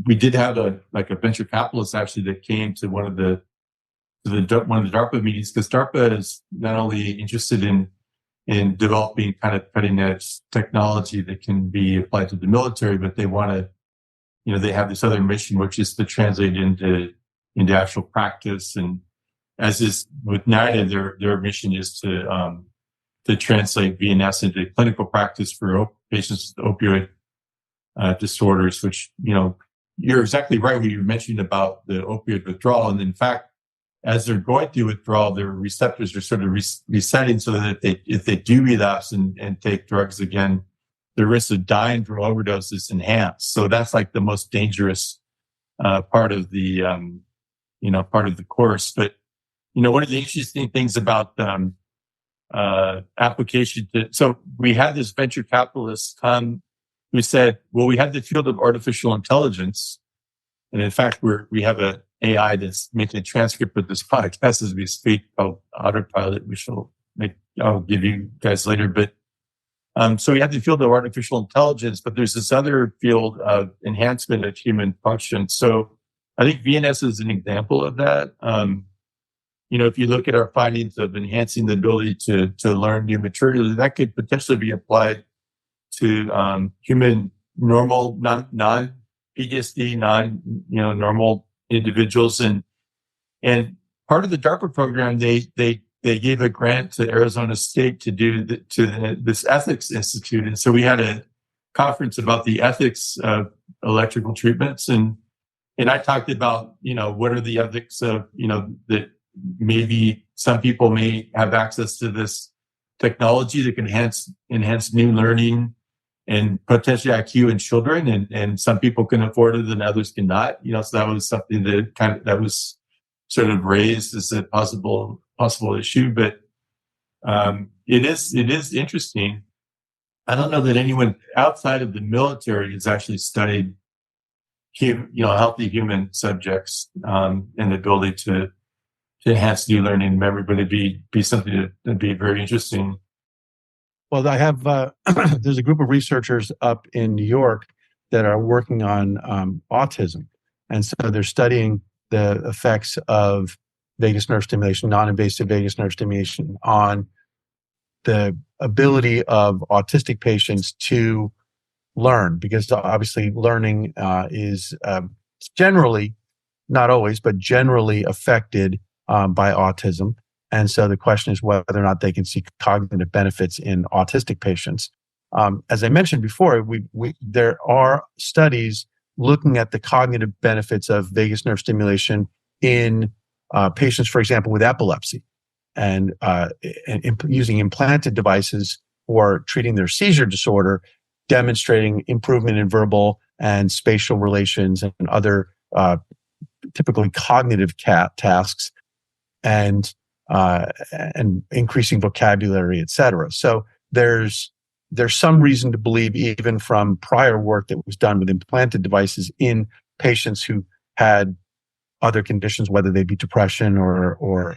Speaker 3: we did have a venture capitalist actually that came to one of the DARPA meetings, because DARPA is not only interested in developing kind of cutting edge technology that can be applied to the military, but they want to, they have this other mission, which is to translate into actual practice. And as is with NIDA, their mission is to translate VNS into clinical practice for patients with opioid disorders, which, you're exactly right when you mentioned about the opioid withdrawal. And in fact, as they're going through withdrawal, their receptors are sort of resetting so that if they do relapse and take drugs again, the risk of dying from overdose is enhanced. So that's like the most dangerous part of the course. But, one of the interesting things about application so we had this venture capitalist come who said, well, we have the field of artificial intelligence. And in fact, we have an AI that's making a transcript of this podcast as we speak called Autopilot, which I'll give you guys later. But so we have the field of artificial intelligence, but there's this other field of enhancement of human function. So I think VNS is an example of that. If you look at our findings of enhancing the ability to learn new material, that could potentially be applied to human normal, non-PTSD, normal individuals. And part of the DARPA program, they they gave a grant to Arizona State to do this ethics institute. And so we had a conference about the ethics of electrical treatments. And I talked about, what are the ethics of, that maybe some people may have access to this technology that can enhance new learning and potentially IQ in children, and some people can afford it and others cannot. So that was something that was sort of raised as a possible issue. But it is interesting. I don't know that anyone outside of the military has actually studied, healthy human subjects and the ability to enhance new learning and memory, but it'd be something that'd be very interesting.
Speaker 4: Well, I have there's a group of researchers up in New York that are working on autism, and so they're studying the effects of vagus nerve stimulation, non-invasive vagus nerve stimulation, on the ability of autistic patients to learn, because obviously learning is generally, not always, but generally affected by autism. And so the question is whether or not they can see cognitive benefits in autistic patients. As I mentioned before, there are studies looking at the cognitive benefits of vagus nerve stimulation in patients, for example, with epilepsy, and using implanted devices for treating their seizure disorder, demonstrating improvement in verbal and spatial relations and other typically cognitive tasks, and increasing vocabulary, et cetera. So there's some reason to believe, even from prior work that was done with implanted devices in patients who had other conditions, whether they be depression or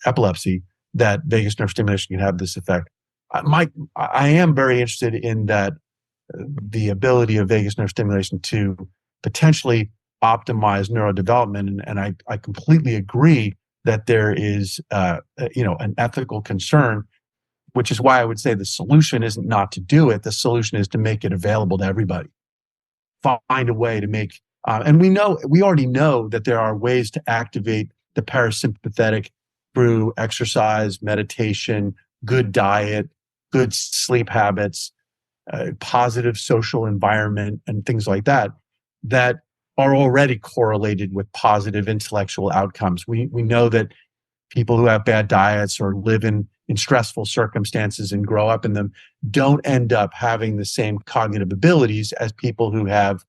Speaker 4: epilepsy, that vagus nerve stimulation can have this effect. I am very interested in that, the ability of vagus nerve stimulation to potentially optimize neurodevelopment, and I completely agree that there is an ethical concern, which is why I would say the solution isn't not to do it. The solution is to make it available to everybody. Find a way to make, and we already know that there are ways to activate the parasympathetic through exercise, meditation, good diet, good sleep habits, positive social environment, and things like that are already correlated with positive intellectual outcomes. We know that people who have bad diets or live in stressful circumstances and grow up in them don't end up having the same cognitive abilities as people who have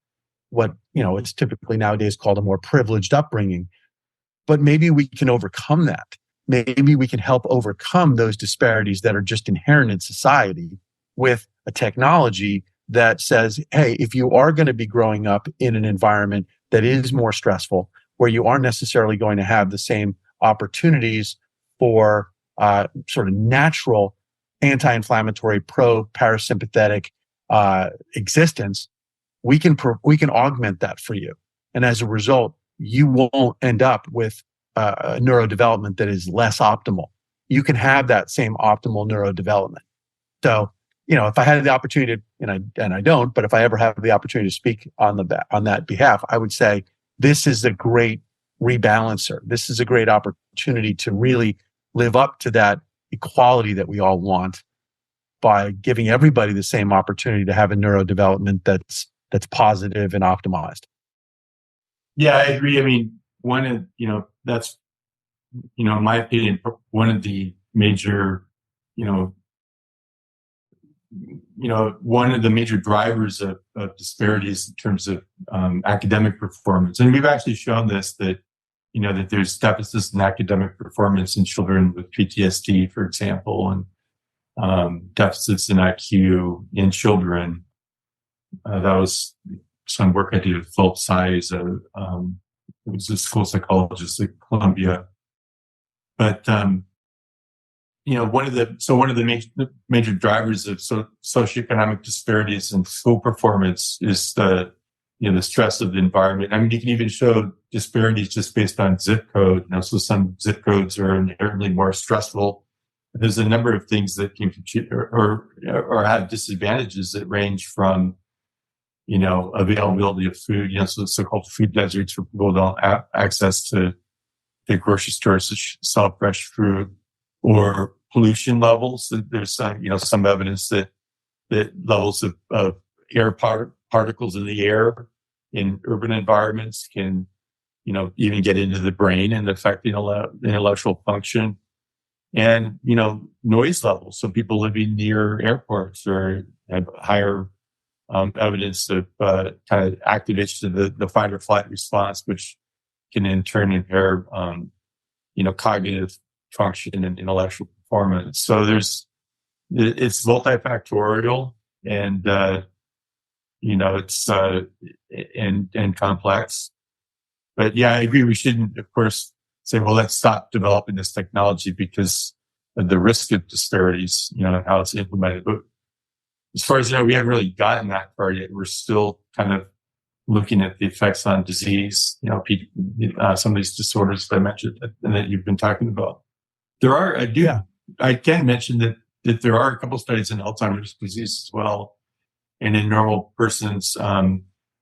Speaker 4: what, it's typically nowadays called a more privileged upbringing. But maybe we can overcome that. Maybe we can help overcome those disparities that are just inherent in society with a technology that says, hey, if you are going to be growing up in an environment that is more stressful, where you aren't necessarily going to have the same opportunities for sort of natural anti-inflammatory, pro-parasympathetic existence, we can augment that for you. And as a result, you won't end up with a neurodevelopment that is less optimal. You can have that same optimal neurodevelopment. So, if I had the opportunity, and I don't, but if I ever have the opportunity to speak on that behalf, I would say this is a great rebalancer. This is a great opportunity to really live up to that equality that we all want by giving everybody the same opportunity to have a neurodevelopment that's positive and optimized.
Speaker 3: Yeah, I agree. I mean, that's, in my opinion, one of the major, one of the major drivers of disparities in terms of academic performance. And we've actually shown this, that there's deficits in academic performance in children with PTSD, for example, and deficits in IQ in children. That was some work I did with Philip Size. It was a school psychologist at Columbia. But one of the major drivers of socioeconomic disparities in school performance is the stress of the environment. I mean, you can even show disparities just based on zip code. So some zip codes are inherently more stressful. There's a number of things that can contribute or have disadvantages that range from, availability of food, so-called food deserts, where people don't have access to the grocery stores to sell fresh fruit, or pollution levels. There's some evidence that levels of air particles in the air in urban environments can, even get into the brain and affect the intellectual function. And, noise levels. So people living near airports or have higher evidence of kind of activation of the fight or flight response, which can in turn impair, cognitive function and intellectual performance. So it's multifactorial and, it's and complex. But yeah, I agree. We shouldn't, of course, say, well, let's stop developing this technology because of the risk of disparities, and how it's implemented. But as far as we haven't really gotten that far yet. We're still kind of looking at the effects on disease, some of these disorders that I mentioned and that you've been talking about. I can mention that there are a couple studies in Alzheimer's disease as well, and in normal persons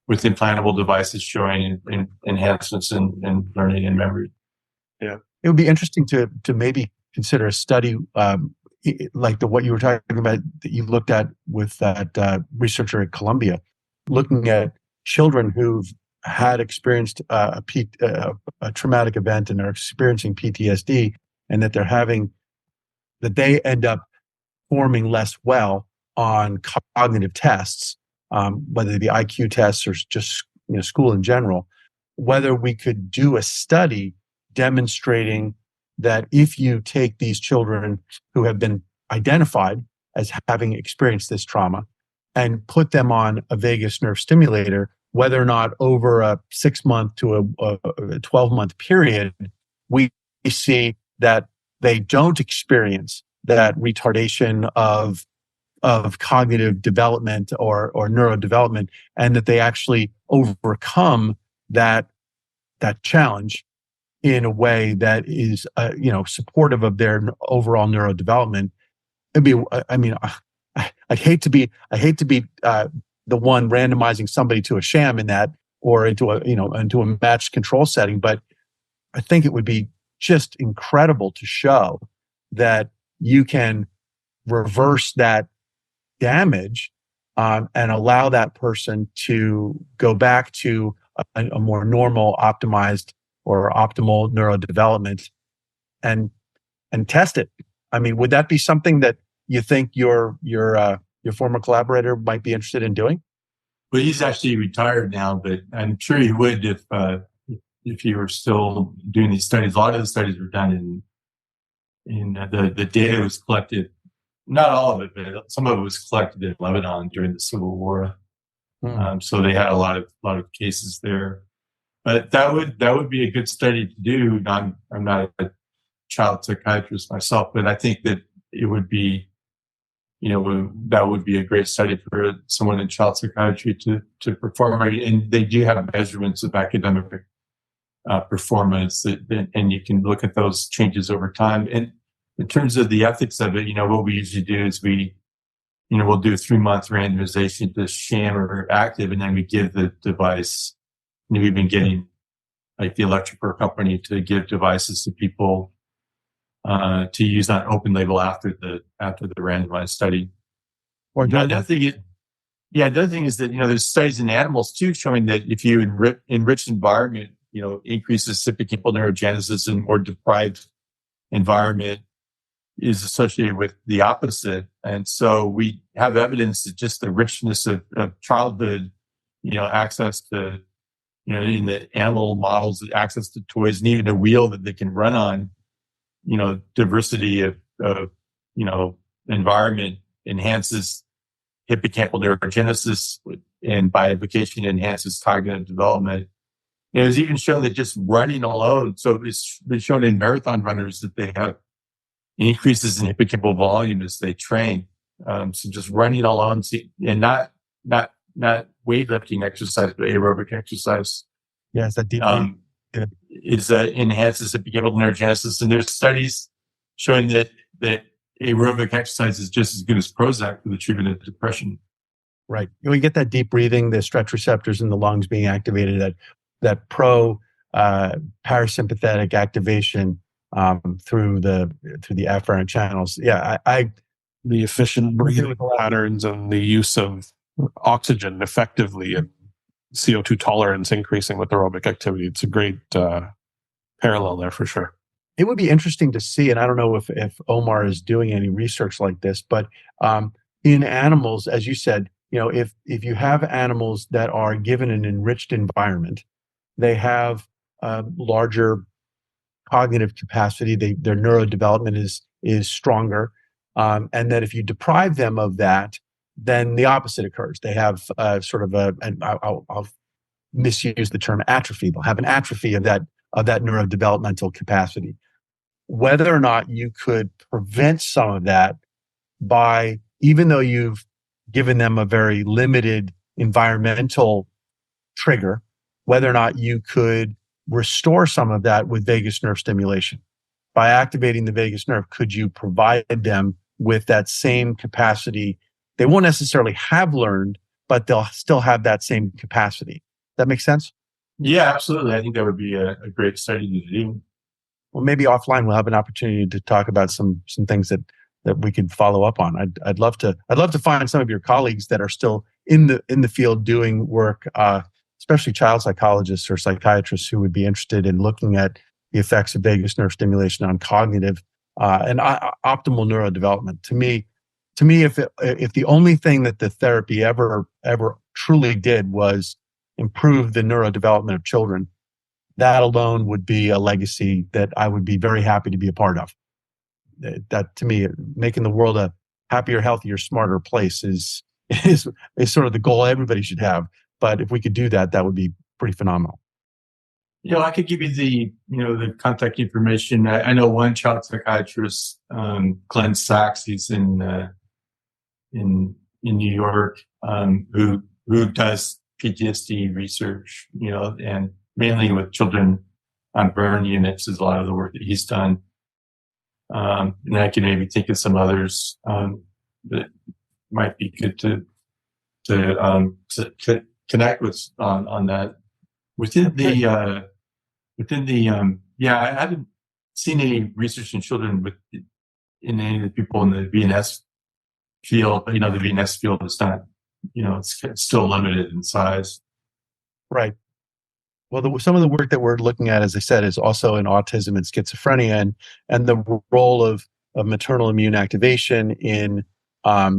Speaker 3: with implantable devices showing enhancements in learning and memory.
Speaker 4: Yeah, it would be interesting to maybe consider a study like what you were talking about that you looked at with that researcher at Columbia, looking at children who've had experienced a traumatic event and are experiencing PTSD, and that they end up performing less well on cognitive tests, whether they be IQ tests or just school in general. Whether we could do a study demonstrating that if you take these children who have been identified as having experienced this trauma and put them on a vagus nerve stimulator, whether or not over a 6-month to a 12-month period, we see that they don't experience that retardation of cognitive development or neurodevelopment, and that they actually overcome that challenge in a way that is, supportive of their overall neurodevelopment. I'd hate to be the one randomizing somebody to a sham in that, or into a matched control setting. But I think it would be just incredible to show that you can reverse that damage and allow that person to go back to a more normal, optimized, or optimal neurodevelopment, and test it. I mean, would that be something that you think your former collaborator might be interested in doing?
Speaker 3: Well, he's actually retired now, but I'm sure he would if he were still doing these studies. A lot of the studies were done in the data was collected. Not all of it, but some of it was collected in Lebanon during the Civil War. So they had a lot of cases there. But that would be a good study to do. I'm not a child psychiatrist myself, but I think that it would be, that would be a great study for someone in child psychiatry to perform. And they do have measurements of academic performance, and you can look at those changes over time. And in terms of the ethics of it, what we usually do is we'll do a 3-month randomization to sham or active, and then we give the device. And we've been getting like the electrical company to give devices to people to use on open label after the randomized study.
Speaker 4: Or
Speaker 3: the other thing is that there's studies in animals too showing that if you enrich environment, increases hippocampal neurogenesis, and more deprived environment is associated with the opposite. And so we have evidence that just the richness of childhood, access to, in the animal models, access to toys and even a wheel that they can run on, diversity of environment enhances hippocampal neurogenesis, and by implication enhances cognitive development. And it was even shown that just running alone, so it's been shown in marathon runners that they have increases in hippocampal volume as they train. So just running alone, and not weightlifting exercise, but aerobic exercise.
Speaker 4: Yes, that deep
Speaker 3: enhances hippocampal neurogenesis. And there's studies showing that aerobic exercise is just as good as Prozac for the treatment of depression.
Speaker 4: Right. We get that deep breathing, the stretch receptors in the lungs being activated, that pro parasympathetic activation through the afferent channels. Yeah, I
Speaker 2: The efficient breathing
Speaker 4: with a lot.
Speaker 2: patterns and the use of oxygen effectively and CO2 tolerance increasing with aerobic activity. It's a great parallel there for sure.
Speaker 4: It would be interesting to see, and I don't know if Omar is doing any research like this, but in animals, as you said, if you have animals that are given an enriched environment, they have larger cognitive capacity. Their neurodevelopment is stronger, and that if you deprive them of that, then the opposite occurs. They have sort of and I'll misuse the term atrophy. They'll have an atrophy of that neurodevelopmental capacity. Whether or not you could prevent some of that by, even though you've given them a very limited environmental trigger, whether or not you could restore some of that with vagus nerve stimulation. By activating the vagus nerve, could you provide them with that same capacity? They won't necessarily have learned, but they'll still have that same capacity. That makes sense?
Speaker 3: Yeah, absolutely. I think that would be a great study to do.
Speaker 4: Well, maybe offline we'll have an opportunity to talk about some things that we could follow up on. I'd love to find some of your colleagues that are still in the field doing work, especially child psychologists or psychiatrists who would be interested in looking at the effects of vagus nerve stimulation on cognitive and optimal neurodevelopment. To me, if the only thing that the therapy ever truly did was improve the neurodevelopment of children, that alone would be a legacy that I would be very happy to be a part of. That, to me, making the world a happier, healthier, smarter place is sort of the goal everybody should have. But if we could do that, that would be pretty phenomenal.
Speaker 3: I could give you the contact information. I know one child psychiatrist, Glenn Sachs. He's in New York, who does PTSD research, and mainly with children on burn units is a lot of the work that he's done. And I can maybe think of some others that might be good to connect with on that. I haven't seen any research in children in any of the people in the VNS field. The VNS field is not, it's still limited in size.
Speaker 4: Right. Well, some of the work that we're looking at, as I said, is also in autism and schizophrenia, and the role of maternal immune activation in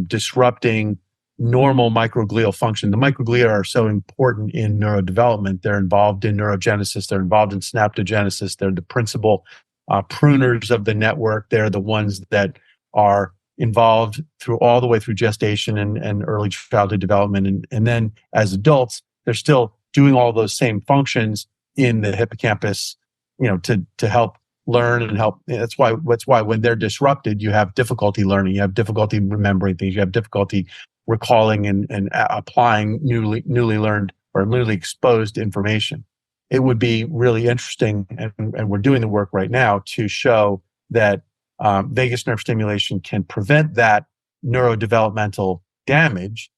Speaker 4: disrupting normal microglial function. The microglia are so important in neurodevelopment. They're involved in neurogenesis. They're involved in synaptogenesis. They're the principal pruners of the network. They're the ones that are involved all the way through gestation and early childhood development. And then as adults, they're still doing all those same functions in the hippocampus, to help learn and help. That's why when they're disrupted, you have difficulty learning, you have difficulty remembering things, you have difficulty recalling and applying newly learned or newly exposed information. It would be really interesting, and we're doing the work right now to show that vagus nerve stimulation can prevent that neurodevelopmental damage.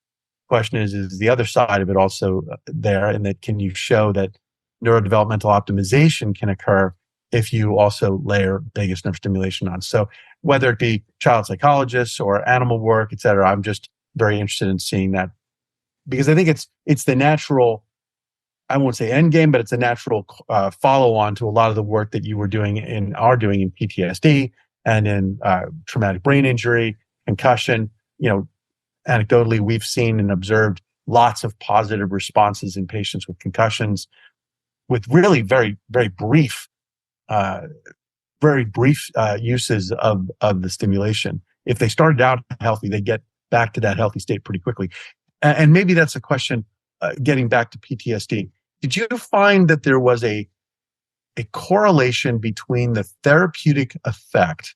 Speaker 4: Question is the other side of it also there, and that can you show that neurodevelopmental optimization can occur if you also layer vagus nerve stimulation on? So whether it be child psychologists or animal work, et cetera, I'm just very interested in seeing that, because I think it's the natural, I won't say end game, but it's a natural follow on to a lot of the work that you were doing are doing in PTSD and in traumatic brain injury, concussion. Anecdotally, we've seen and observed lots of positive responses in patients with concussions, with really very, very brief uses of the stimulation. If they started out healthy, they get back to that healthy state pretty quickly. And maybe that's a question, getting back to PTSD. Did you find that there was a correlation between the therapeutic effect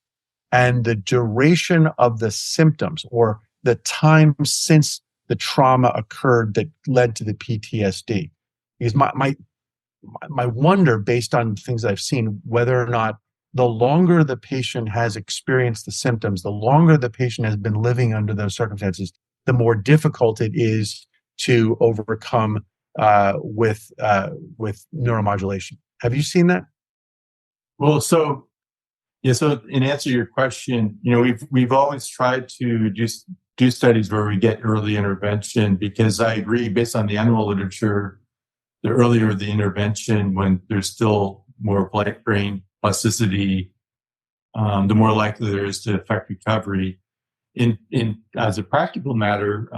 Speaker 4: and the duration of the symptoms, or the time since the trauma occurred that led to the PTSD? Because my wonder, based on things I've seen, whether or not the longer the patient has experienced the symptoms, the longer the patient has been living under those circumstances, the more difficult it is to overcome with neuromodulation. Have you seen that?
Speaker 3: Well, so in answer to your question, we've always tried to do studies where we get early intervention, because I agree, based on the animal literature, the earlier the intervention, when there's still more brain plasticity, the more likely there is to affect recovery. In as a practical matter,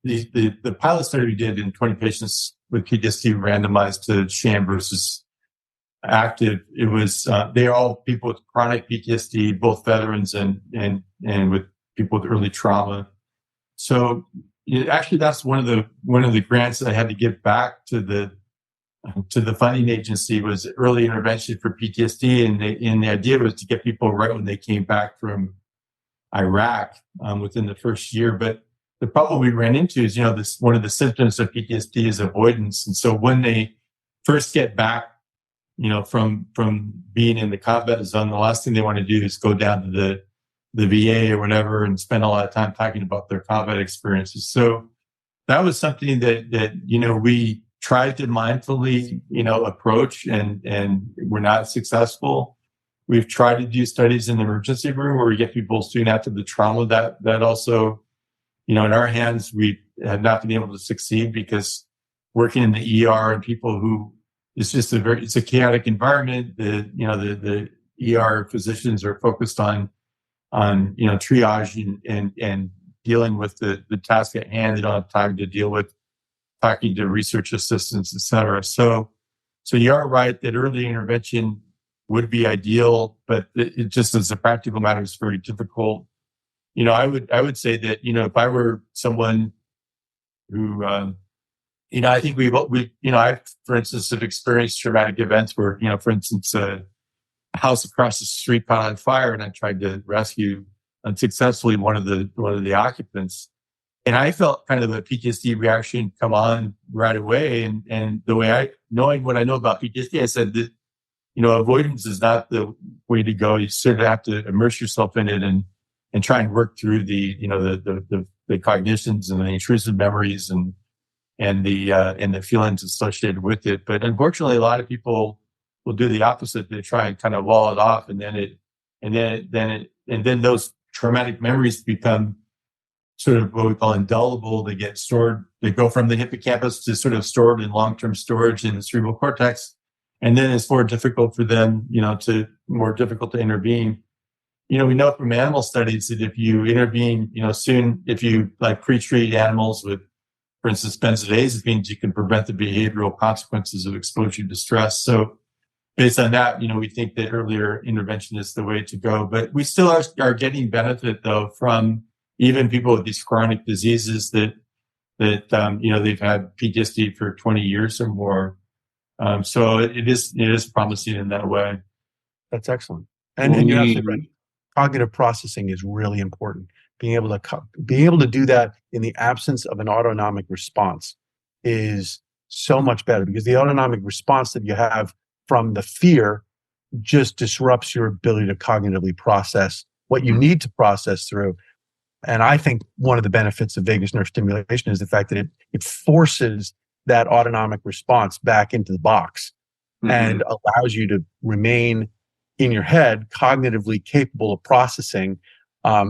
Speaker 3: the pilot study we did in 20 patients with PTSD randomized to sham versus active. It was they are all people with chronic PTSD, both veterans and with people with early trauma. So actually, that's one of the grants that I had to give back to the funding agency, was early intervention for PTSD, and the idea was to get people right when they came back from Iraq within the first year. But the problem we ran into is, this one of the symptoms of PTSD is avoidance, and so when they first get back, from being in the combat zone, the last thing they want to do is go down to the VA or whatever and spend a lot of time talking about their combat experiences. So that was something that we tried to mindfully approach, and we're not successful. We've tried to do studies in the emergency room where we get people soon after the trauma. That also, in our hands, we have not been able to succeed, because working in the ER and people who, it's a chaotic environment. The ER physicians are focused on triage and dealing with the task at hand. They don't have time to deal with talking to research assistants, et cetera. So you are right that early intervention would be ideal, but it just, as a practical matter, is very difficult. I would say that, if I were someone who, I think I, for instance, have experienced traumatic events where, for instance, a house across the street caught on fire, and I tried to rescue unsuccessfully one of the occupants. And I felt kind of a PTSD reaction come on right away. And the way knowing what I know about PTSD, I said that, avoidance is not the way to go. You sort of have to immerse yourself in it and try and work through the cognitions and the intrusive memories and the feelings associated with it. But unfortunately, a lot of people will do the opposite. They try and kind of wall it off, and then those traumatic memories become sort of what we call indelible. They get stored. They go from the hippocampus to sort of stored in long-term storage in the cerebral cortex, and then it's more difficult for them, more difficult to intervene. We know from animal studies that if you intervene, soon, if you pre-treat animals with, for instance, benzodiazepines, you can prevent the behavioral consequences of exposure to stress. So based on that, we think that earlier intervention is the way to go. But we still are getting benefit, though, from even people with these chronic diseases that they've had PTSD for 20 years or more. So it is promising in that way.
Speaker 4: That's excellent. And you're absolutely right. Cognitive processing is really important. Being able to do that in the absence of an autonomic response is so much better, because the autonomic response that you have from the fear just disrupts your ability to cognitively process what you need to process through. And I think one of the benefits of vagus nerve stimulation is the fact that it forces that autonomic response back into the box and allows you to remain in your head cognitively capable of processing,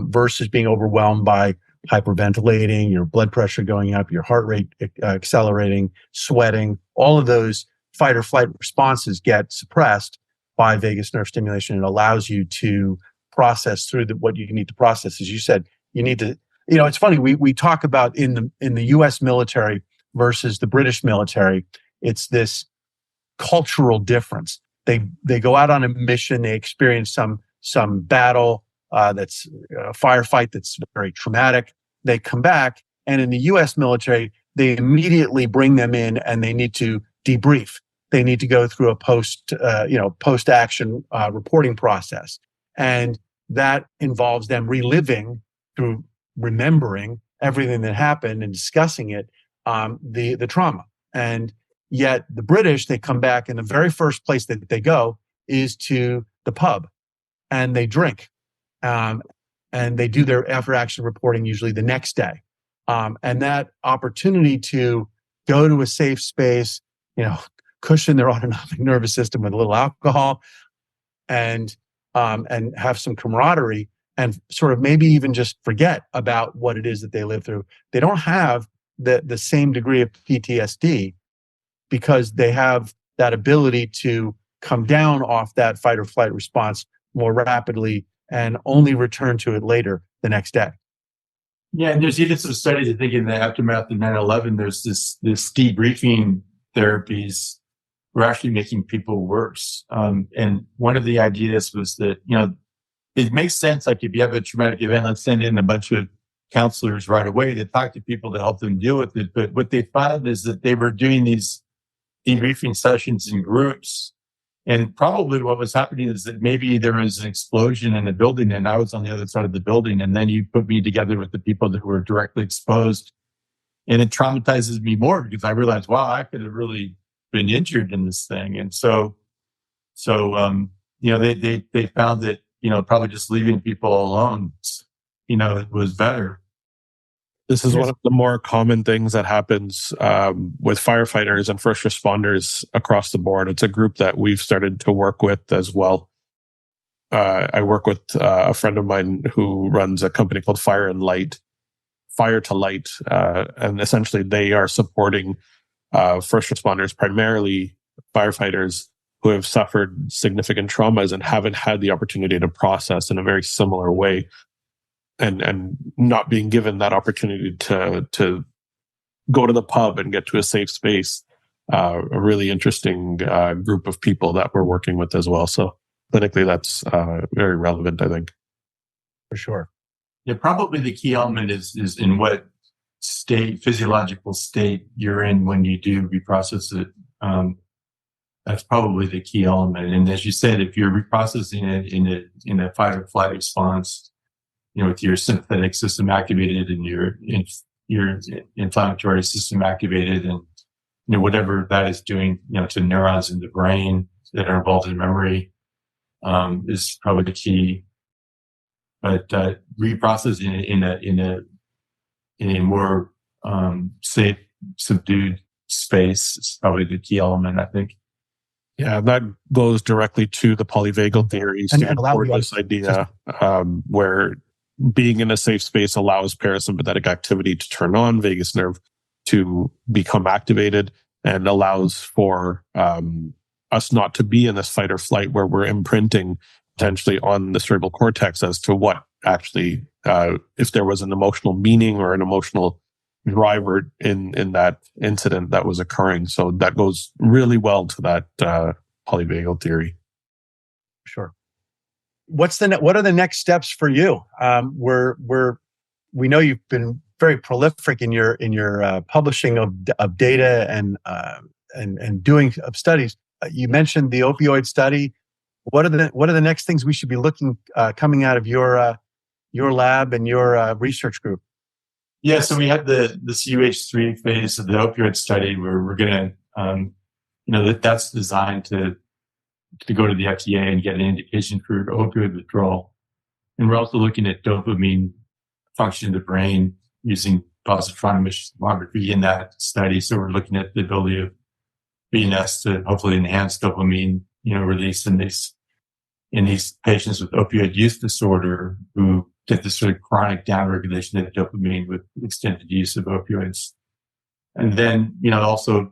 Speaker 4: versus being overwhelmed by hyperventilating, your blood pressure going up, your heart rate accelerating, sweating. All of those fight or flight responses get suppressed by vagus nerve stimulation. It allows you to process through what you need to process. As you said, you need to, it's funny, we talk about in the US military versus the British military, it's this cultural difference. They go out on a mission, they experience some battle, that's a firefight that's very traumatic. They come back, and in the US military, they immediately bring them in and they need to debrief. They need to go through a post-action reporting process. And that involves them reliving, through remembering everything that happened and discussing it, the trauma. And yet the British, they come back, and the very first place that they go is to the pub, and they drink. And they do their after-action reporting usually the next day. And that opportunity to go to a safe space, cushion their autonomic nervous system with a little alcohol and have some camaraderie and sort of maybe even just forget about what it is that they live through. They don't have the same degree of PTSD because they have that ability to come down off that fight or flight response more rapidly and only return to it later the next day.
Speaker 3: Yeah, and there's even some studies, I think, in the aftermath of 9/11, there's this debriefing therapies were actually making people worse. And one of the ideas was that, it makes sense, like if you have a traumatic event, let's send in a bunch of counselors right away to talk to people to help them deal with it. But what they found is that they were doing these debriefing sessions in groups. And probably what was happening is that maybe there was an explosion in the building and I was on the other side of the building. And then you put me together with the people that were directly exposed. And it traumatizes me more because I realized, wow, I could have really been injured in this thing. And they found that, probably just leaving people alone, it was better.
Speaker 2: This is one of the more common things that happens with firefighters and first responders across the board. It's a group that we've started to work with as well. I work with a friend of mine who runs a company called Fire to Light. And essentially they are supporting first responders, primarily firefighters who have suffered significant traumas and haven't had the opportunity to process in a very similar way. And not being given that opportunity to go to the pub and get to a safe space. A really interesting group of people that we're working with as well. So clinically, that's very relevant, I think.
Speaker 4: For sure.
Speaker 3: Yeah, probably the key element is in what physiological state you're in when you do reprocess it. That's probably the key element. And as you said, if you're reprocessing it in a fight or flight response, with your sympathetic system activated and your inflammatory system activated and, whatever that is doing, to neurons in the brain that are involved in memory, is probably the key. But, reprocessing in a more, safe, subdued space is probably the key element, I think.
Speaker 2: Yeah, that goes directly to the polyvagal theory.
Speaker 4: And allow
Speaker 2: this idea where being in a safe space allows parasympathetic activity to turn on, vagus nerve to become activated, and allows for us not to be in this fight or flight where we're imprinting potentially on the cerebral cortex as to what actually, if there was an emotional meaning or an emotional driver in that incident that was occurring. So that goes really well to that polyvagal theory.
Speaker 4: Sure. What are the next steps for you? We know you've been very prolific in your publishing of data and doing of studies. You mentioned the opioid study. What are the next things we should be looking coming out of your lab and your research group?
Speaker 3: Yeah, so we had this UH3 phase of the opioid study where we're going to, that's designed to go to the FDA and get an indication for opioid withdrawal. And we're also looking at dopamine function in the brain using positron emission tomography in that study. So we're looking at the ability of VNS to hopefully enhance dopamine, release in these patients with opioid use disorder who get this sort of chronic downregulation of dopamine with extended use of opioids. And then, also,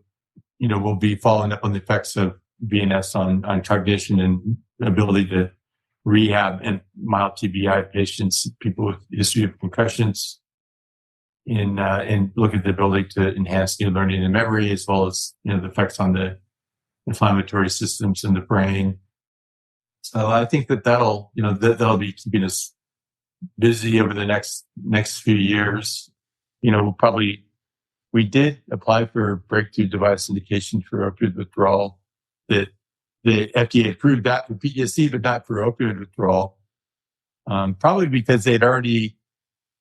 Speaker 3: we'll be following up on the effects of VNS on cognition and ability to rehab and mild TBI patients, people with history of concussions, and look at the ability to enhance new learning and memory, as well as, the effects on the inflammatory systems in the brain. So I think that'll be keeping us busy over the next few years. We did apply for breakthrough device indication for opioid withdrawal. That the FDA approved that for PTSD, but not for opioid withdrawal. Probably because they'd already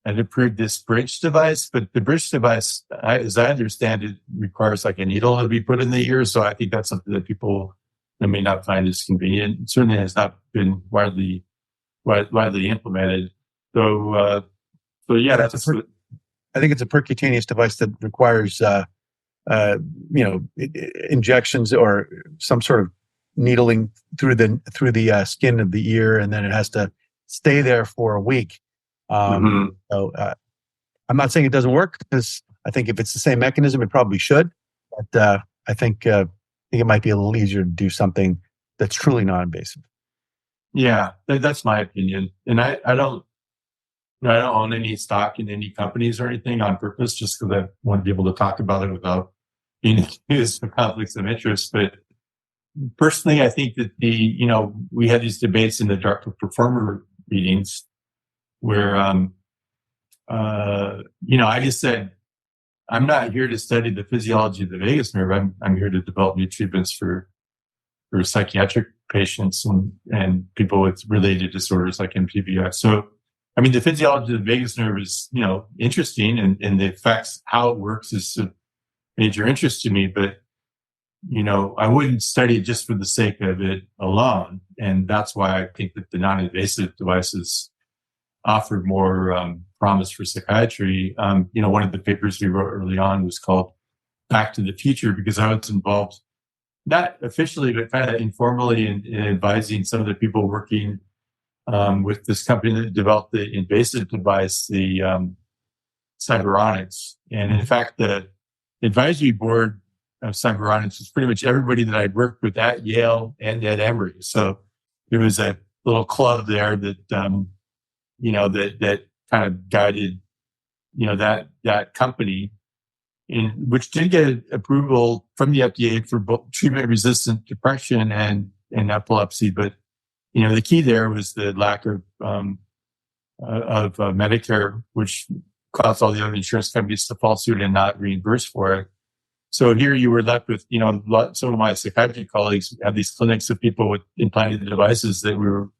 Speaker 3: had approved this bridge device, but the bridge device, as I understand it, requires like a needle to be put in the ear. So I think that's something that people may not find as convenient. It certainly has not been widely implemented. So yeah,
Speaker 4: I think it's a percutaneous device that requires injections or some sort of needling through the skin of the ear, and then it has to stay there for a week. So I'm not saying it doesn't work, because I think if it's the same mechanism, it probably should. But I think it might be a little easier to do something that's truly non-invasive.
Speaker 3: Yeah, that's my opinion. And I don't own any stock in any companies or anything on purpose, just because I want to be able to talk about it without being accused of conflicts of interest. But personally, I think that we had these debates in the Doctor Performer meetings where, I just said, I'm not here to study the physiology of the vagus nerve. I'm here to develop new treatments for psychiatric patients and people with related disorders like MTBI. So, I mean, the physiology of the vagus nerve is, interesting, and the effects, how it works, is of major interest to me. But, I wouldn't study it just for the sake of it alone. And that's why I think that the non-invasive devices offered more promise for psychiatry. One of the papers we wrote early on was called Back to the Future, because I was involved, not officially, but kind of informally in advising some of the people working with this company that developed the invasive device, the Cyberonics. And in fact, the advisory board of Cyberonics was pretty much everybody that I'd worked with at Yale and at Emory. So there was a little club there that, that kind of guided, that company, which did get approval from the FDA for both treatment-resistant depression and epilepsy. But, the key there was the lack of Medicare, which caused all the other insurance companies to fall suit and not reimburse for it. So here you were left with, some of my psychiatry colleagues had these clinics of people with implanted devices that we were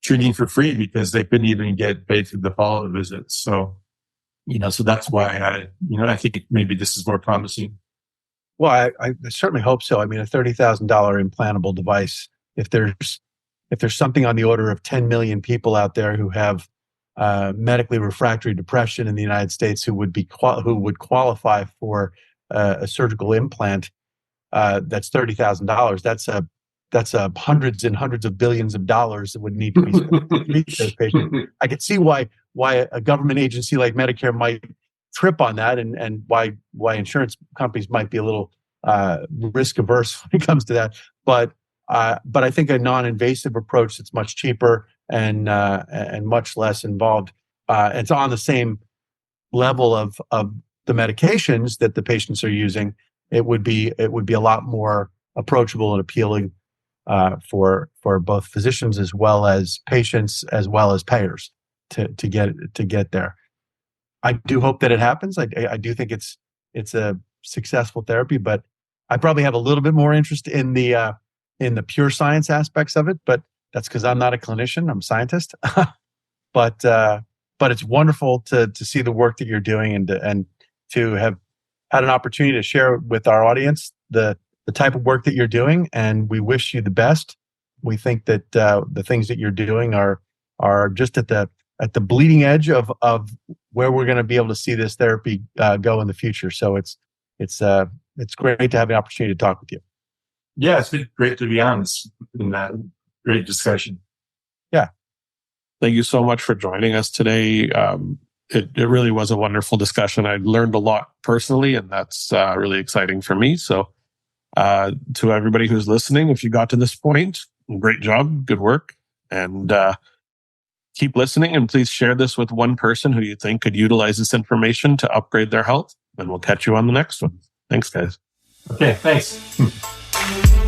Speaker 3: treating for free because they couldn't even get paid for the follow-up visits. So, so that's why I think maybe this is more promising.
Speaker 4: Well, I certainly hope so. I mean, a $30,000 implantable device, if there's something on the order of 10 million people out there who have medically refractory depression in the United States who would qualify for a surgical implant, that's $30,000. That's hundreds and hundreds of billions of dollars that would need to be spent to treat those patients. I could see why a government agency like Medicare might trip on that, and why insurance companies might be a little risk averse when it comes to that. But I think a non-invasive approach that's much cheaper and much less involved. It's on the same level of the medications that the patients are using. It would be a lot more approachable and appealing for both physicians as well as patients as well as payers to get there. I do hope that it happens. I do think it's a successful therapy, but I probably have a little bit more interest in the pure science aspects of it. But that's because I'm not a clinician; I'm a scientist. But it's wonderful to see the work that you're doing and to have had an opportunity to share with our audience the type of work that you're doing, and we wish you the best. We think that the things that you're doing are just at the bleeding edge of where we're going to be able to see this therapy go in the future. So it's great to have an opportunity to talk with you.
Speaker 3: Yeah, it's been great to be honest in that great discussion.
Speaker 2: Yeah. Thank you so much for joining us today. It really was a wonderful discussion. I learned a lot personally, and that's really exciting for me. So to everybody who's listening, if you got to this point, great job, good work, and keep listening. And please share this with one person who you think could utilize this information to upgrade their health. And we'll catch you on the next one. Thanks, guys.
Speaker 3: Okay, thanks.